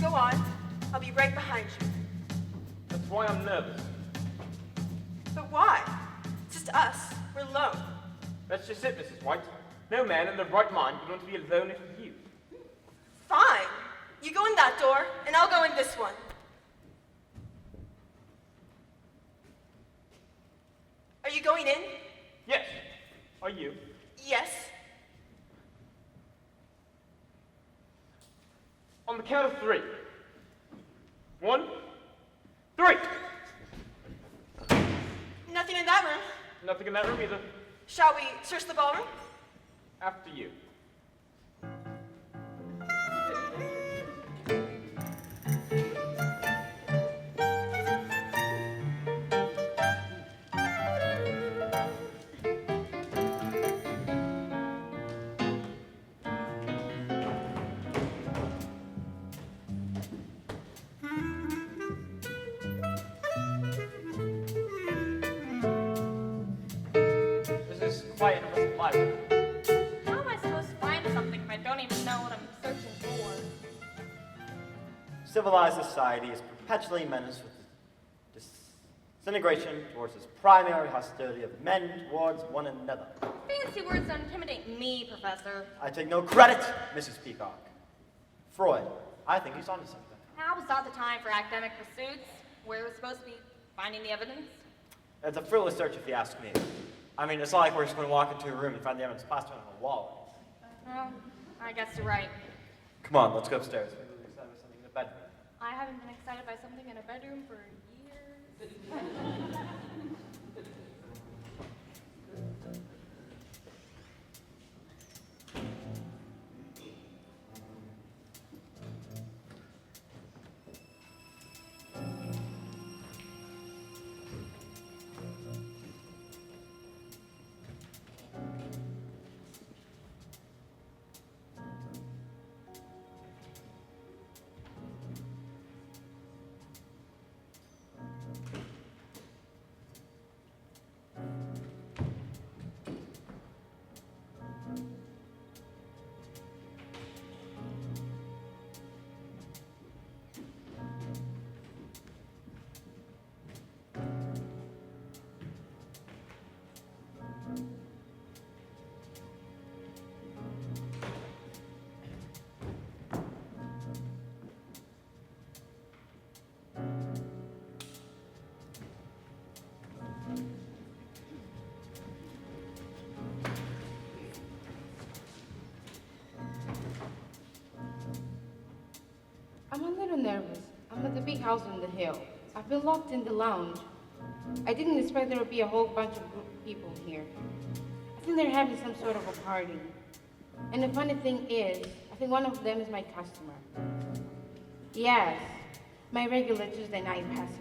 Go on. I'll be right behind you. That's why I'm nervous. But why? It's just us. We're alone. That's just it, Mrs. White. No man in their right mind would want to be alone if you. Fine. You go in that door, and I'll go in this one. Are you going in? Yes. Are you? Yes. On the count of 3. 1, 3. Nothing in that room. Nothing in that room either. Shall we search the ballroom? After you. This is quite an impressive library. How am I supposed to find something if I don't even know what I'm searching for? Civilized society is perpetually menaced with disintegration towards its primary hostility of men towards one another. Fancy words don't intimidate me, Professor. I take no credit, Mrs. Peacock. Freud, I think he's onto something. Now is not the time for academic pursuits. We're supposed to be finding the evidence. It's a frivolous search if you ask me. I mean, it's not like we're just going to walk into a room and find the evidence plastered on the wall. Well, I guess you're right. Come on, let's go upstairs. Maybe we'll examine something in the bedroom. I haven't been excited by something in a bedroom for years. I'm a little nervous. I'm at the big house on the hill. I've been locked in the lounge. I didn't expect there would be a whole bunch of group of people here. I think they're having some sort of a party. And the funny thing is, I think one of them is my customer. Yes, my regular Tuesday night passenger.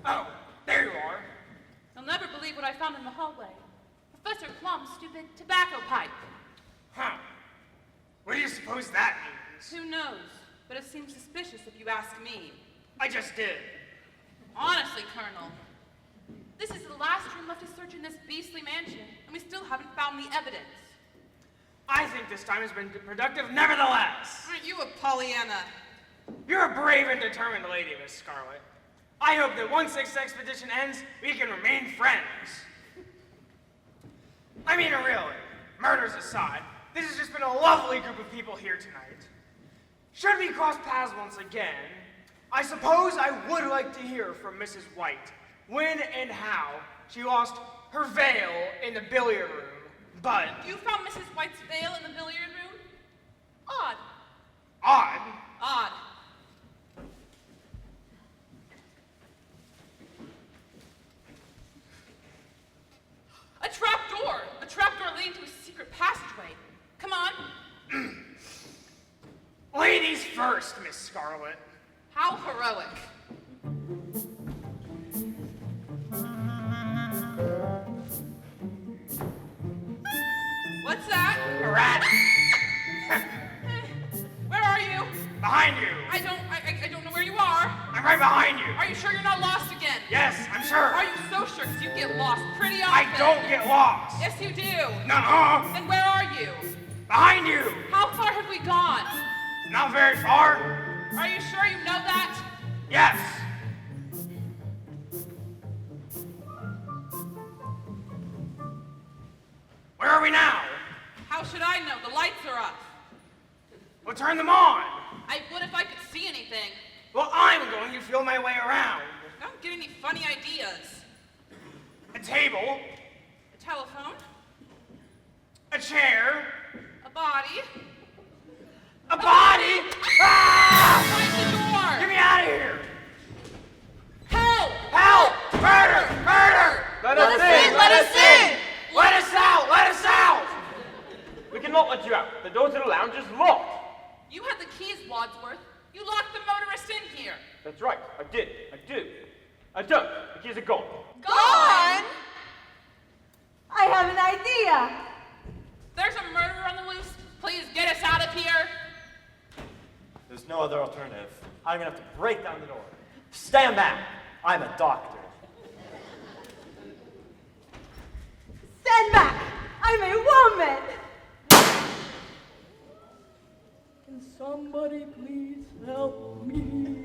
Oh, there you are. You'll never believe what I found in the hallway. Professor Plum's stupid tobacco pipe. Huh. What do you suppose that means? Who knows? But it seems suspicious if you ask me. I just did. Honestly, Colonel, this is the last room left to search in this beastly mansion, and we still haven't found the evidence. I think this time has been productive nevertheless. Aren't you a Pollyanna? You're a brave and determined lady, Miss Scarlet. I hope that once this expedition ends, we can remain friends. I mean, really, murders aside, this has just been a lovely group of people here tonight. Should we cross paths once again, I suppose I would like to hear from Mrs. White when and how she lost her veil in the billiard room But You found Mrs. White's veil in the billiard room? Odd. odd. Odd. A trap door! A trap door leading to a secret passageway. Come on. Ladies first, Miss Scarlet. How heroic. What's that? A rat. Where are you? Behind you. I don't know where you are. I'm right behind you. Are you sure you're not lost again? Yes, I'm sure. Are you so sure? 'Cause you get lost pretty often. I don't get lost. Yes, you do. Nuh-uh. Then where are you? Behind you. How far have we gone? Not very far. Are you sure you know that? Yes. Where are we now? How should I know? The lights are up. Well, turn them on. I would if I could see anything. Well, I'm going to feel my way around. I don't get any funny ideas. A table, A telephone, a chair, a body. a body. Ah! Find the door. Get me out of here. Help! Help! Murder! Murder! Let us in! Let us in! Let us out! Let us out! We cannot let you out. The door to the lounge is locked. You had the keys, Wadsworth. You locked the motorist in here. That's right. I did. I do. I don't. The keys are gone. Gone! I have an idea. There's a murderer on the loose. Please get us out of here. There's no other alternative. I'm gonna have to break down the door. Stand back! I'm a doctor. Stand back. I'm a woman. Can somebody please help me?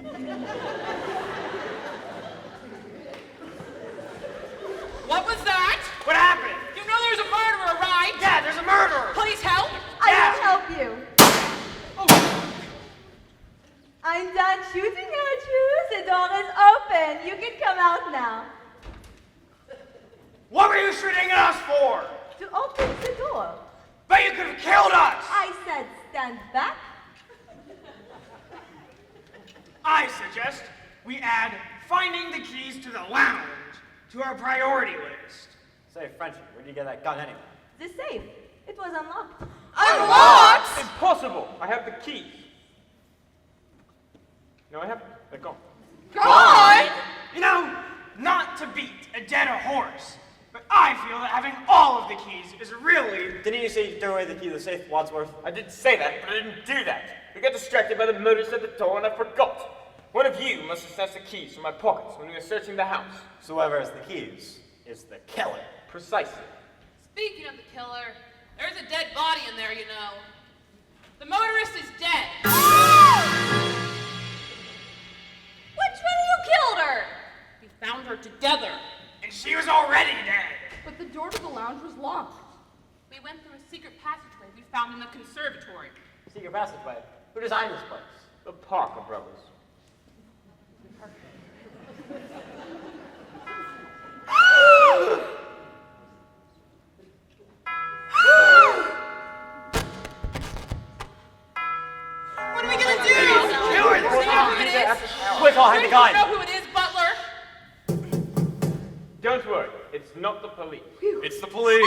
What was that? What happened? You know there's a murderer, right? Yeah, there's a murderer. Please help. I Yeah. will help you. I'm done shooting at you. The door is open. You can come out now. What were you shooting at us for? To open the door. But you could have killed us. I said stand back. I suggest we add finding the keys to the lounge to our priority list. Say, Frenchie, where did you get that gun anyway? The safe. It was unlocked. Unlocked! Impossible. I have the keys. No, I haven't. They're gone. Gone! You know, not to beat a dead horse, but I feel that having all of the keys is really... Didn't you say you threw away the key to the safe, Wadsworth? I did say that, but I didn't do that. We got distracted by the motorist at the door and I forgot. One of you must have snatched the keys from my pockets when we were searching the house. So whoever has the keys is the killer. Precisely. Speaking of the killer, there's a dead body in there, you know. The motorist is dead. Which one of you killed her? We found her together. And she was already dead. But the door to the lounge was locked. We went through a secret passageway we found in the conservatory. Secret passageway. Who designed this place? The Parker brothers. What are we gonna do? Quick, I'll hide the You gun. know who it is, Butler? Don't worry. It's not the police. It's the police.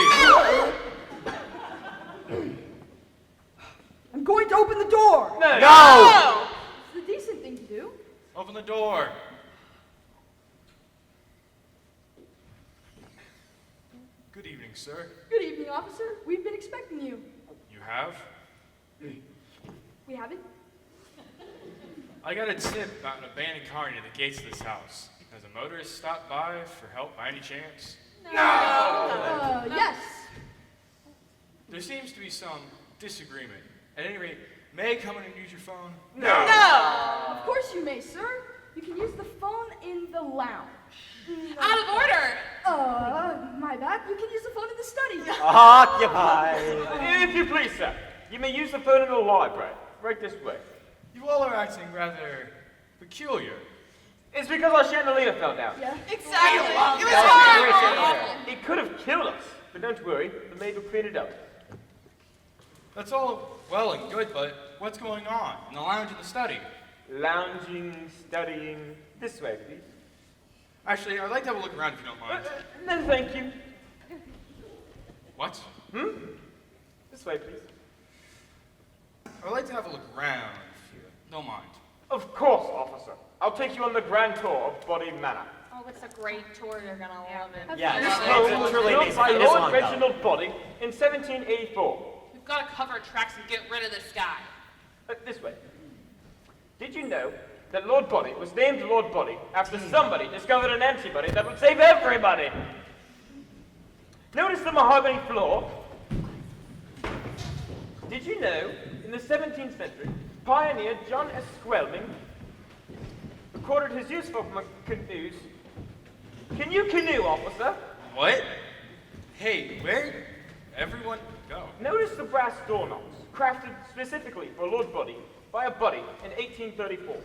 I'm going to open the door. No! It's the decent thing to do. Open the door. Good evening, sir. Good evening, officer. We've been expecting you. You have? We haven't? I got a tip about an abandoned car near the gates of this house. Has a motorist stopped by for help by any chance? Yes. There seems to be some disagreement. At any rate, may I come in and use your phone? Of course you may, sir. You can use the phone in the lounge. Out of order. My bad. You can use the phone in the study. Occupied. If you please, sir. You may use the phone in the library. Right this way. You all are acting rather peculiar. It's because our chandelier fell down. Yeah. Exactly. It was That was a great horrible. chandelier. It could have killed us. but don't worry, the maid will clean it up. That's all well and good, but what's going on in the lounge and the study? Lounging, studying, this way, please. Actually, I'd like to have a look around if you don't mind. No, thank you. What? This way, please. I'd like to have a look around if you don't mind. Of course, officer. I'll take you on the grand tour of Body Manor. Oh, it's a great tour. You're gonna love it. Yeah, Home it's truly built amazing. by It is Lord long, though. Reginald Body in 1784. We've got to cover our tracks and get rid of this guy. This way. Did you know that Lord Body was named Lord Body after somebody discovered an antibody that would save everybody? Notice the mahogany floor? Did you know, in the 17th century, pioneer John S. Squelming recorded his use of canoes. Can you canoe, officer? What? Hey, where'd everyone go? Notice the brass doorknobs, crafted specifically for Lord Body by a buddy in 1834.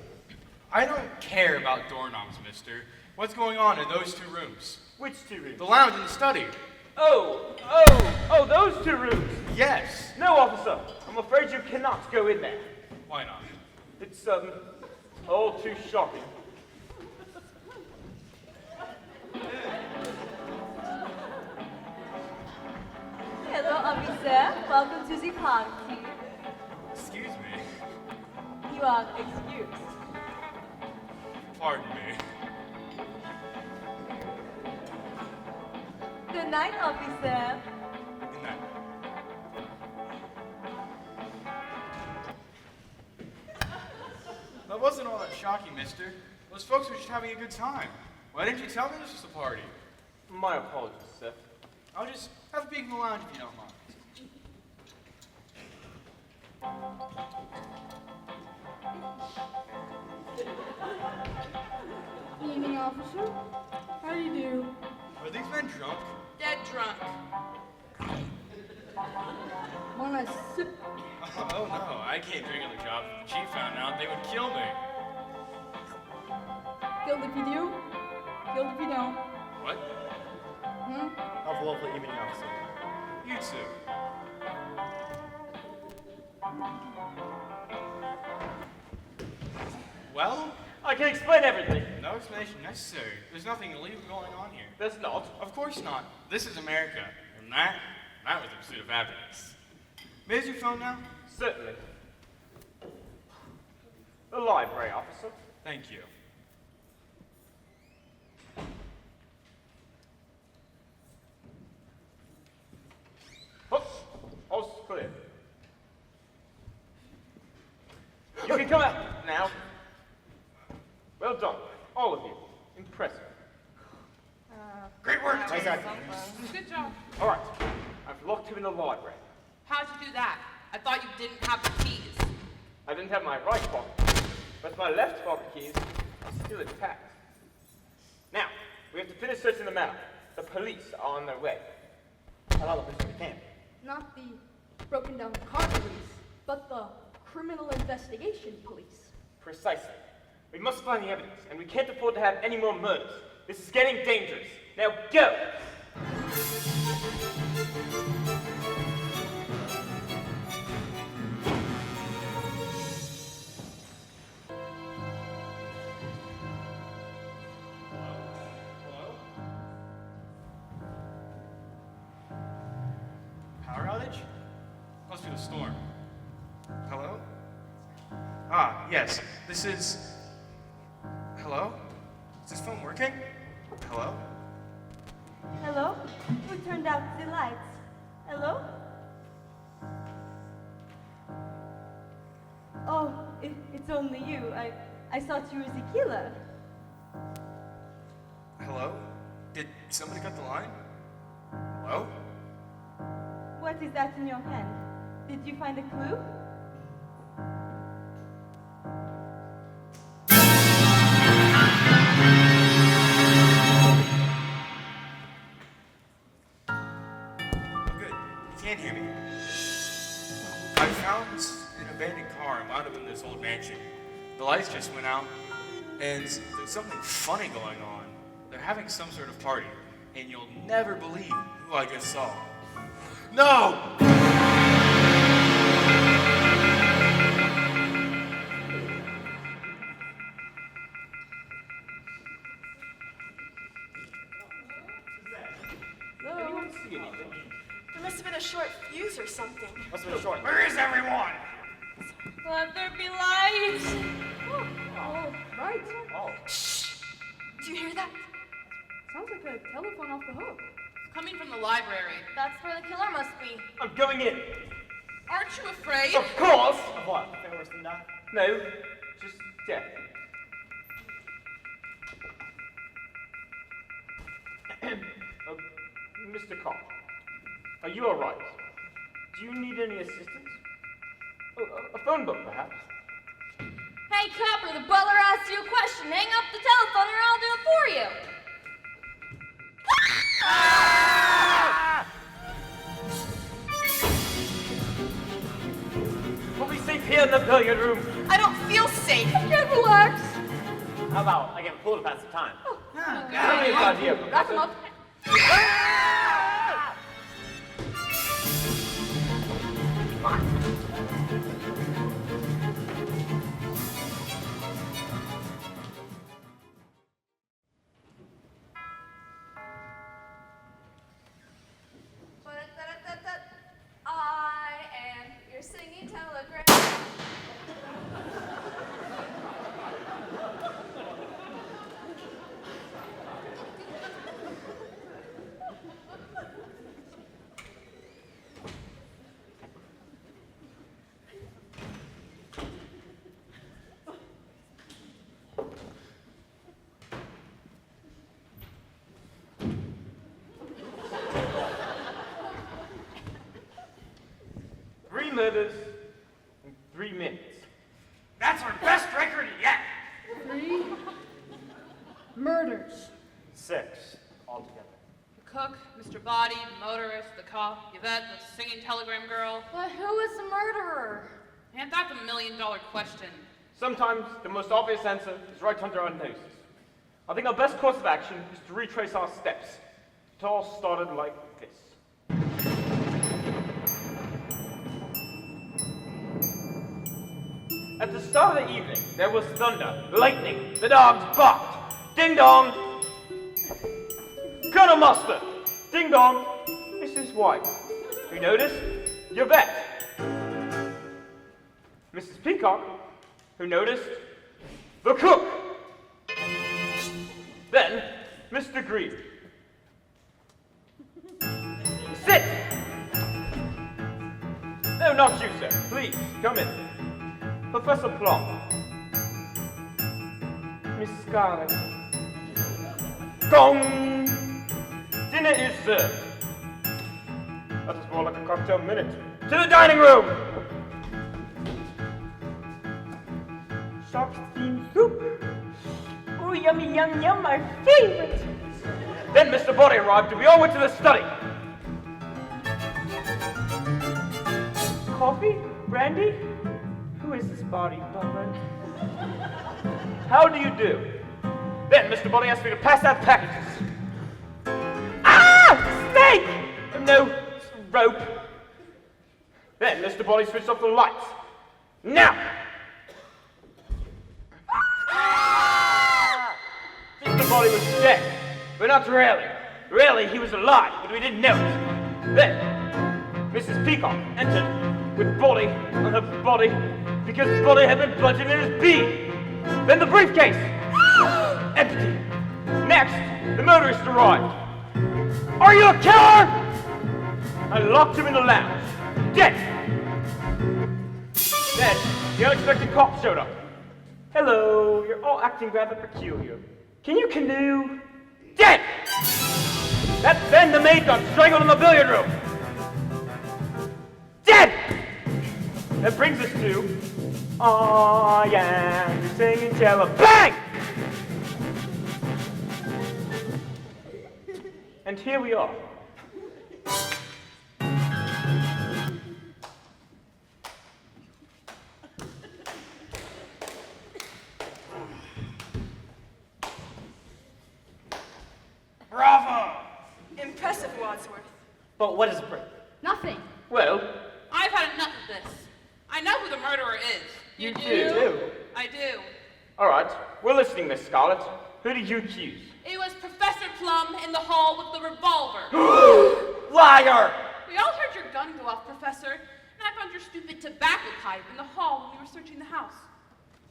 I don't care about doorknobs, mister. What's going on in those two rooms? Which two rooms? The lounge and the study. Oh, those two rooms. Yes. No, officer, I'm afraid you cannot go in there. Why not? It's, all too shocking. Hello, officer. Welcome to the party. Excuse me. You are excused. Pardon me. Good night, officer. Good night. That wasn't all that shocking, mister. Those folks were just having a good time. Why didn't you tell me this was a party? My apologies, sir. I'll just have a peek in the lounge if you don't mind. Evening, officer. How do you do? Are these men drunk? Dead drunk. Wanna sip? Oh no, I can't drink on the job. If the chief found out, they would kill me. Killed if you do, killed if you don't. What? Have a lovely evening, officer. You too. Well, I can explain everything. no explanation necessary. There's nothing illegal going on here. There's not. Of course not. This is America. And that was the pursuit of happiness. Where's your phone now? Certainly. The library, officer. Thank you. Oh, all's clear. You can come out now. Well done, all of you. Impressive. Great work, Good job. All right, I've locked him in the library. How'd you do that? I thought you didn't have the keys. I didn't have my right pocket, but my left pocket keys are still intact. Now, we have to finish searching the manor. The police are on their way. How about the police camp? Not the broken down car police, but the criminal investigation police. Precisely. We must find the evidence, and we can't afford to have any more murders. This is getting dangerous. Now go! Power outage? Must be the storm. Hello? Ah, yes. This is... Hello? Is this phone working? Hello? Hello? Who turned out the lights? Hello? Oh, it's only you. I thought you were the killer. Hello? Did somebody cut the line? Hello? What is that in your hand? Did you find a clue? Good. You can't hear me. I found an abandoned car and wound up in this old mansion. The lights just went out, and there's something funny going on. They're having some sort of party. and you'll never believe who I just saw. No! Anyone see anything? There must have been a short fuse or something. Must have been short. Where is everyone? Let there be light. Oh, right. Oh. Do you hear that? Sounds like a telephone off the hook. It's coming from the library. That's where the killer must be. I'm going in. Aren't you afraid? Of course! Of what? Nothing worse than that? No, just death. Mr. Cobb, are you all right? Do you need any assistance? Oh, a phone book, perhaps? Hey, Copper, the butler asked you a question. Hang up the telephone or I'll do it for you. We'll be safe here in the billiard room. I don't feel safe. Okay, relax. How about I get pulled to pass the time? Brilliant idea, That's Professor. enough. I am your singing telegram. Three murders in 3 minutes. That's our best record yet. 3 murders. 6 altogether. The cook, Mr. Body, the motorist, the cop, Yvette, the singing telegram girl. But who is the murderer? And that's a $1 million question. Sometimes the most obvious answer is right under our noses. I think our best course of action is to retrace our steps. It all started like this. At the start of the evening, there was thunder, lightning, the dogs barked. Ding dong! Colonel Mustard! Ding dong! Mrs. White. Who noticed? Yvette. Mrs. Peacock. Who noticed? The cook. Then, Mr. Green. Sit! No, not you, sir. Please, come in. Professor Plum. Miss Scarlet. Gong! Dinner is served. That is more like a cocktail minute. To the dining room! Shark steamed soup. Oh, yummy, yum, yum, my favorite. Then Mr. Body arrived and we all went to the study. Coffee? Brandy? Who is this Body, Butler? How do you do? Then Mr. Body asked me to pass out packages. Ah! Snake! No, rope. Then Mr. Body switched off the lights. Now! Mr. Body was dead, but not really. Really, he was alive, but we didn't know it. Then, Mrs. Peacock entered with Body on her body because Body had been bludgeoned in his beak. Then the briefcase, empty. Next, the motorist arrived. Are you a killer? I locked him in the lounge, dead. Then, the unexpected cop showed up. Hello, you're all acting rather peculiar. Can you canoe? Dead! Then the maid got strangled in the billiard room. Dead! That brings us to I am the singing cello. Bang! And here we are. Bravo! Wadsworth. But what is a brick? Nothing. Well, I've had enough of this. I know who the murderer is. you do. Do. I do. All right, we're listening, Miss Scarlet. Who did you accuse? It was Professor Plum in the hall with the revolver. Liar! We all heard your gun go off, Professor, and I found your stupid tobacco pipe in the hall when we were searching the house.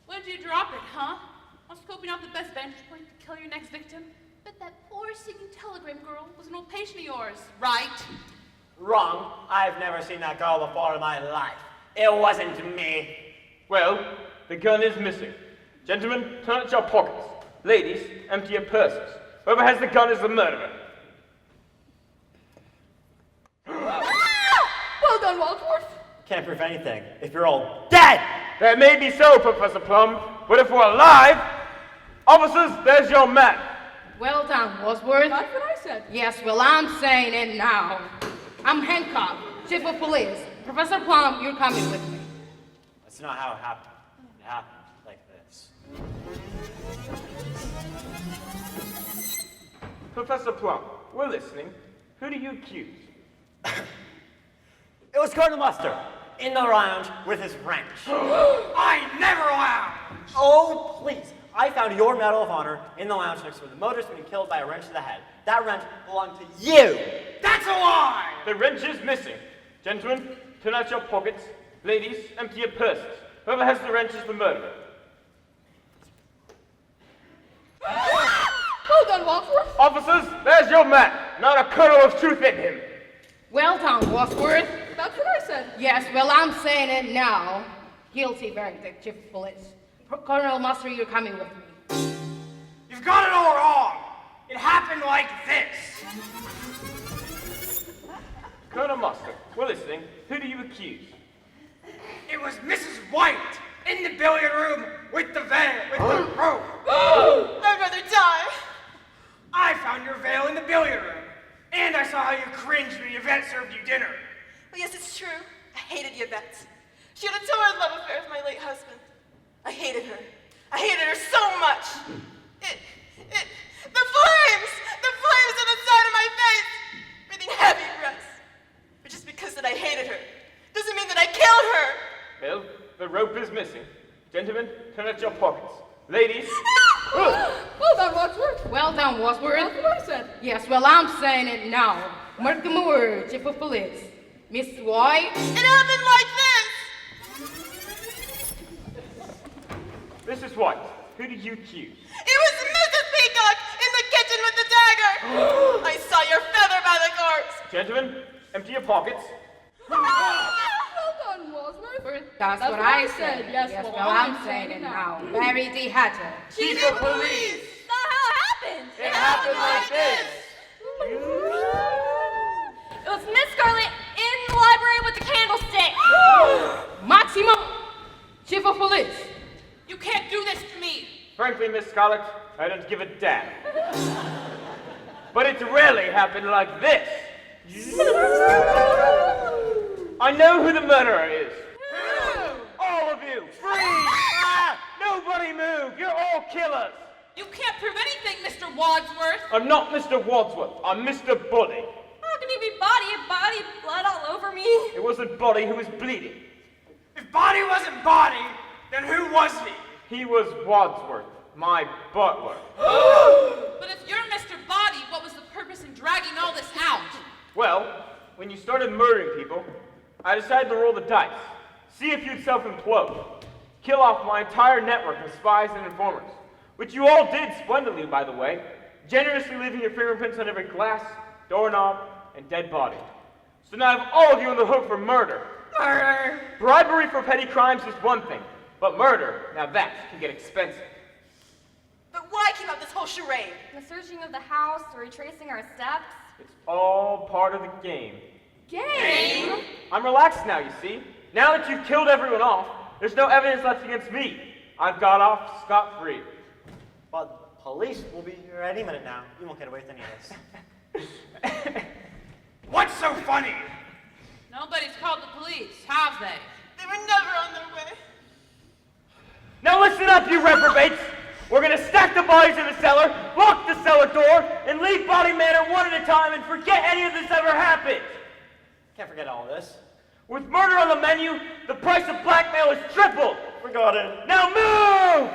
When did you drop it, huh? While scoping out the best vantage point to kill your next victim? But that poor singing telegram girl was an old patient of yours, right? Wrong. I've never seen that girl before in my life. It wasn't me. Well, the gun is missing. Gentlemen, turn out your pockets. Ladies, empty your purses. Whoever has the gun is the murderer. Well done, Wadsworth. Can't prove anything if you're all dead. That may be so, Professor Plum, but if we're alive, officers, there's your man. Well done, Wadsworth. That's what I said. Yes, well, I'm saying it now. I'm Hancock, Chief of Police. Professor Plum, you're coming with me. That's not how it happened. It happened like this. Professor Plum, we're listening. Who do you accuse? It was Colonel Mustard in the lounge with his wrench. I never lounge. Oh, please. I found your Medal of Honor in the lounge next to the motorist when he killed by a wrench to the head. That wrench belonged to you. That's a lie. The wrench is missing. Gentlemen, turn out your pockets. Ladies, empty your purses. Whoever has the wrench is the murderer. Well done, Wadsworth. Officers, there's your man. Not a kernel of truth in him. Well done, Wadsworth. That's what I said. Yes, well, I'm saying it now. Guilty verdict, Chief of Police. Colonel Mustard, you're coming with me. You've got it all wrong. It happened like this. Colonel Mustard, we're listening. Who do you accuse? It was Mrs. White in the billiard room with the veil, with the rope. I'd rather die. I found your veil in the billiard room, and I saw how you cringed when Yvette served you dinner. Well, yes, it's true. I hated Yvette. She had a torrid love affair with my late husband. I hated her. I hated her so much. The flames on the side of my face, breathing heavy breaths. But just because that I hated her, doesn't mean that I killed her. Well, the rope is missing. Gentlemen, turn out your pockets. Ladies, Well done, Wadsworth. Well done, Wadsworth. That's what I said. Yes, well, I'm saying it now. Mark my word, Chief of Police. Miss White. It happened like this. Mrs. White, who did you accuse? It was Mrs. Peacock in the kitchen with the dagger. I saw your feather by the corpse. Gentlemen, empty your pockets. Well done, Wadsworth. That's what I said. Yes, well, I'm saying it now. Barry D. Hatter. Chief of Police! That's how it happened. It happened like this. It was Miss Scarlet in the library with the candlestick. Maximo, Chief of Police. You can't do this to me. Frankly, Miss Scarlet, I don't give a damn. But it rarely happened like this. I know who the murderer is. Who? All of you. Freeze! Nobody move. You're all killers. You can't prove anything, Mr. Wadsworth. I'm not Mr. Wadsworth. I'm Mr. Body. How can he be body, blood all over me? It wasn't Body who was bleeding. If Body wasn't Body, then who was he? He was Wadsworth, my butler. But if you're Mr. Body, what was the purpose in dragging all this out? Well, when you started murdering people, I decided to roll the dice. See if you'd self-implode. Kill off my entire network of spies and informers. Which you all did splendidly, by the way. Generously leaving your fingerprints on every glass, doorknob, and dead body. So now I have all of you on the hook for murder. Murder. Bribery for petty crimes is one thing, but murder, now that can get expensive. But why keep up this whole charade? The searching of the house, the retracing our steps. It's all part of the game. Game? I'm relaxed now, you see. Now that you've killed everyone off, there's no evidence left against me. I've got off scot-free. But police will be here any minute now. You won't get away with any of this. What's so funny? Nobody's called the police, have they? They were never on their way. Now listen up, you reprobates! We're gonna stack the bodies in the cellar, lock the cellar our door and leave Body Manor one at a time and forget any of this ever happened. Can't forget all this. With murder on the menu, the price of blackmail is tripled. Forgot it. Now move!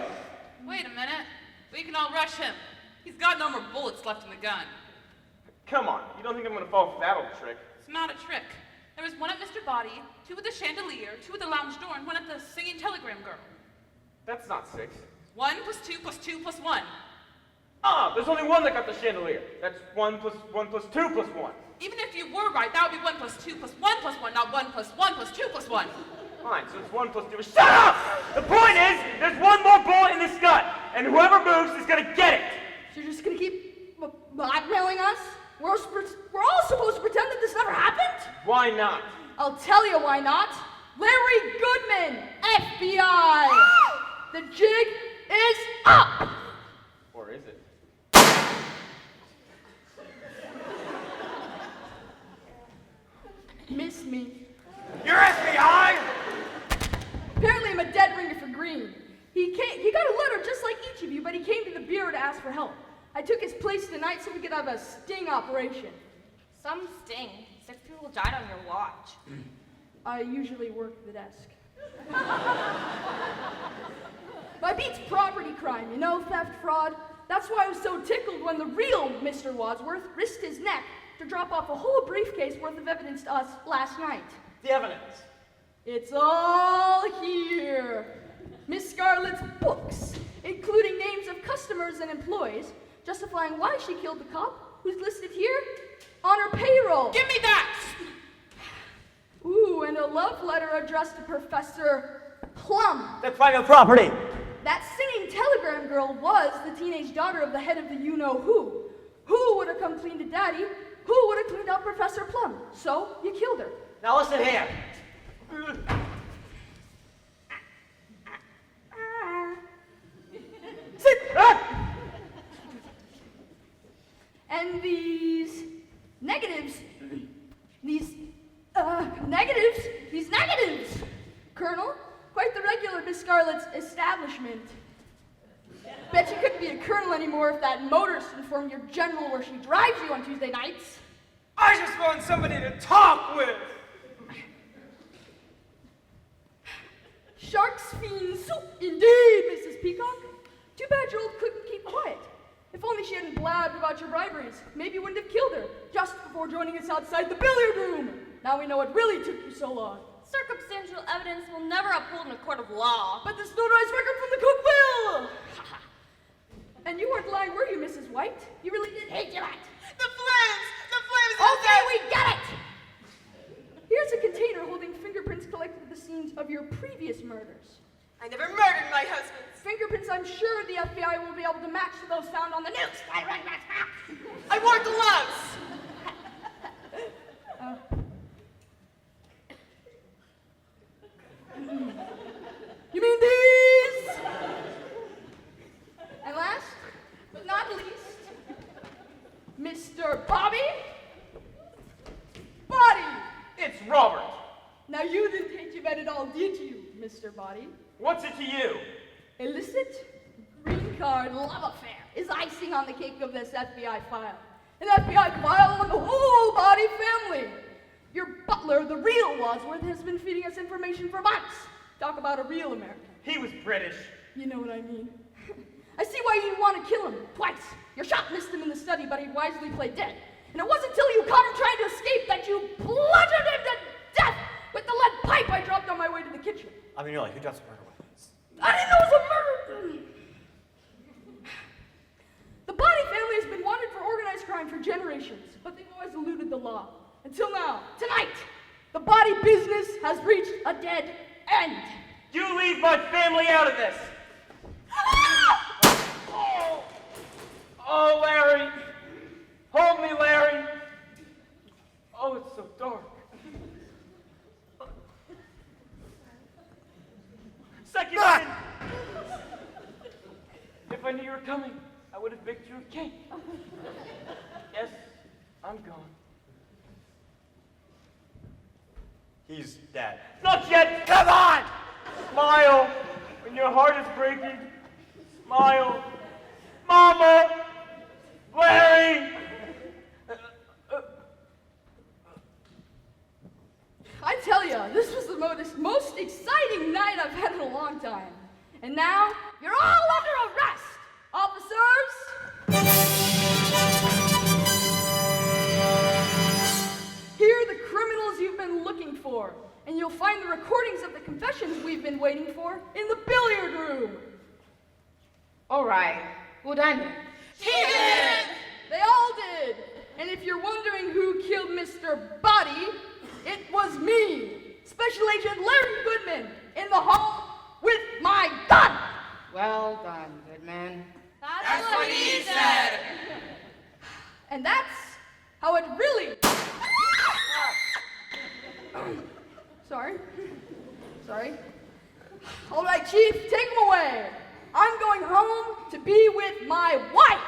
Wait a minute. We can all rush him. He's got no more bullets left in the gun. Come on, you don't think I'm gonna fall for that old trick? It's not a trick. There was one at Mr. Body, two at the chandelier, two at the lounge door, and one at the singing telegram girl. That's not 6. 1 plus 2 plus 2 plus 1. Ah, there's only one that got the chandelier. That's 1 plus 1 plus 2 plus 1. Even if you were right, that would be 1 plus 2 plus 1 plus 1, not 1 plus 1 plus 2 plus 1. Fine, so it's 1 plus 2. Shut up! The point is, there's one more bullet in this gun, and whoever moves is gonna get it. So you're just gonna keep blackmailing us? We're all supposed to pretend that this never happened? Why not? I'll tell you why not. Larry Goodman, FBI. The jig is up. Or is it? Miss me. You're FBI? Apparently I'm a dead ringer for Green. He got a letter just like each of you, but he came to the bureau to ask for help. I took his place tonight so we could have a sting operation. Some sting. 6 people died on your watch. I usually work the desk. My beat's property crime, you know, theft, fraud. That's why I was so tickled when the real Mr. Wadsworth risked his neck to drop off a whole briefcase worth of evidence to us last night. The evidence. It's all here. Miss Scarlett's books, including names of customers and employees, justifying why she killed the cop, who's listed here on her payroll. Give me that! Ooh, and a love letter addressed to Professor Plum. The private property. That singing telegram girl was the teenage daughter of the head of the you-know-who. Who would have come clean to Daddy? Who would have cleaned up Professor Plum? So, you killed her. Now listen here. Sit! And these negatives, these negatives, Colonel, quite the regular Miss Scarlett's establishment. Bet you couldn't be a colonel anymore if that motorist informed your general where she drives you on Tuesday nights. I just want somebody to talk with. Shark's fin soup, indeed, Mrs. Peacock. Too bad your old cook can keep quiet. If only she hadn't blabbed about your briberies, maybe you wouldn't have killed her just before joining us outside the billiard room. Now we know what really took you so long. Circumstantial evidence will never uphold in a court of law. But this notarized record from the cook will! And you weren't lying, were you, Mrs. White? You really did hate your aunt. The flames! The flames! Okay, we get it! Here's a container holding fingerprints collected at the scenes of your previous murders. I never murdered my husband. Fingerprints I'm sure the FBI will be able to match to those found on the news. I wore gloves. You mean these? And last but not least, Mr. Bobby Body. It's Robert. Now you didn't hate your bed at all, did you, Mr. Body? What's it to you? Illicit green card love affair is icing on the cake of this FBI file. An FBI file on the whole Body family. Your butler, the real Wadsworth, has been feeding us information for months. Talk about a real American. He was British. You know what I mean. I see why you want to kill him twice. Your shot missed him in the study, but he wisely played dead. And it wasn't until you caught him trying to escape that you bludgeoned him to death with the lead pipe I dropped on my way to the kitchen. I mean, really, who drops murder weapons? I didn't know it was a murder! The Body family has been wanted for organized crime for generations, but they've always eluded the law. Until now, tonight, the Body business has reached a dead end. You leave my family out of this. Oh, oh, Larry. Hold me, Larry. Oh, it's so dark. Second wind. If I knew you were coming, I would have baked you a cake. Yes, I'm gone. He's dead. Not yet. Come on. Smile when your heart is breaking. Smile. Mama. Blame exciting night I've had in a long time. And now, you're all under arrest! Officers! Here are the criminals you've been looking for, and you'll find the recordings of the confessions we've been waiting for in the billiard room. All right, who done it? They all did. And if you're wondering who killed Mr. Body, it was me, Special Agent Larry Goodman, in the hall with my gun. Well done, good man. That's what he said. And that's how it really... Sorry. All right, Chief, take him away. I'm going home to be with my wife.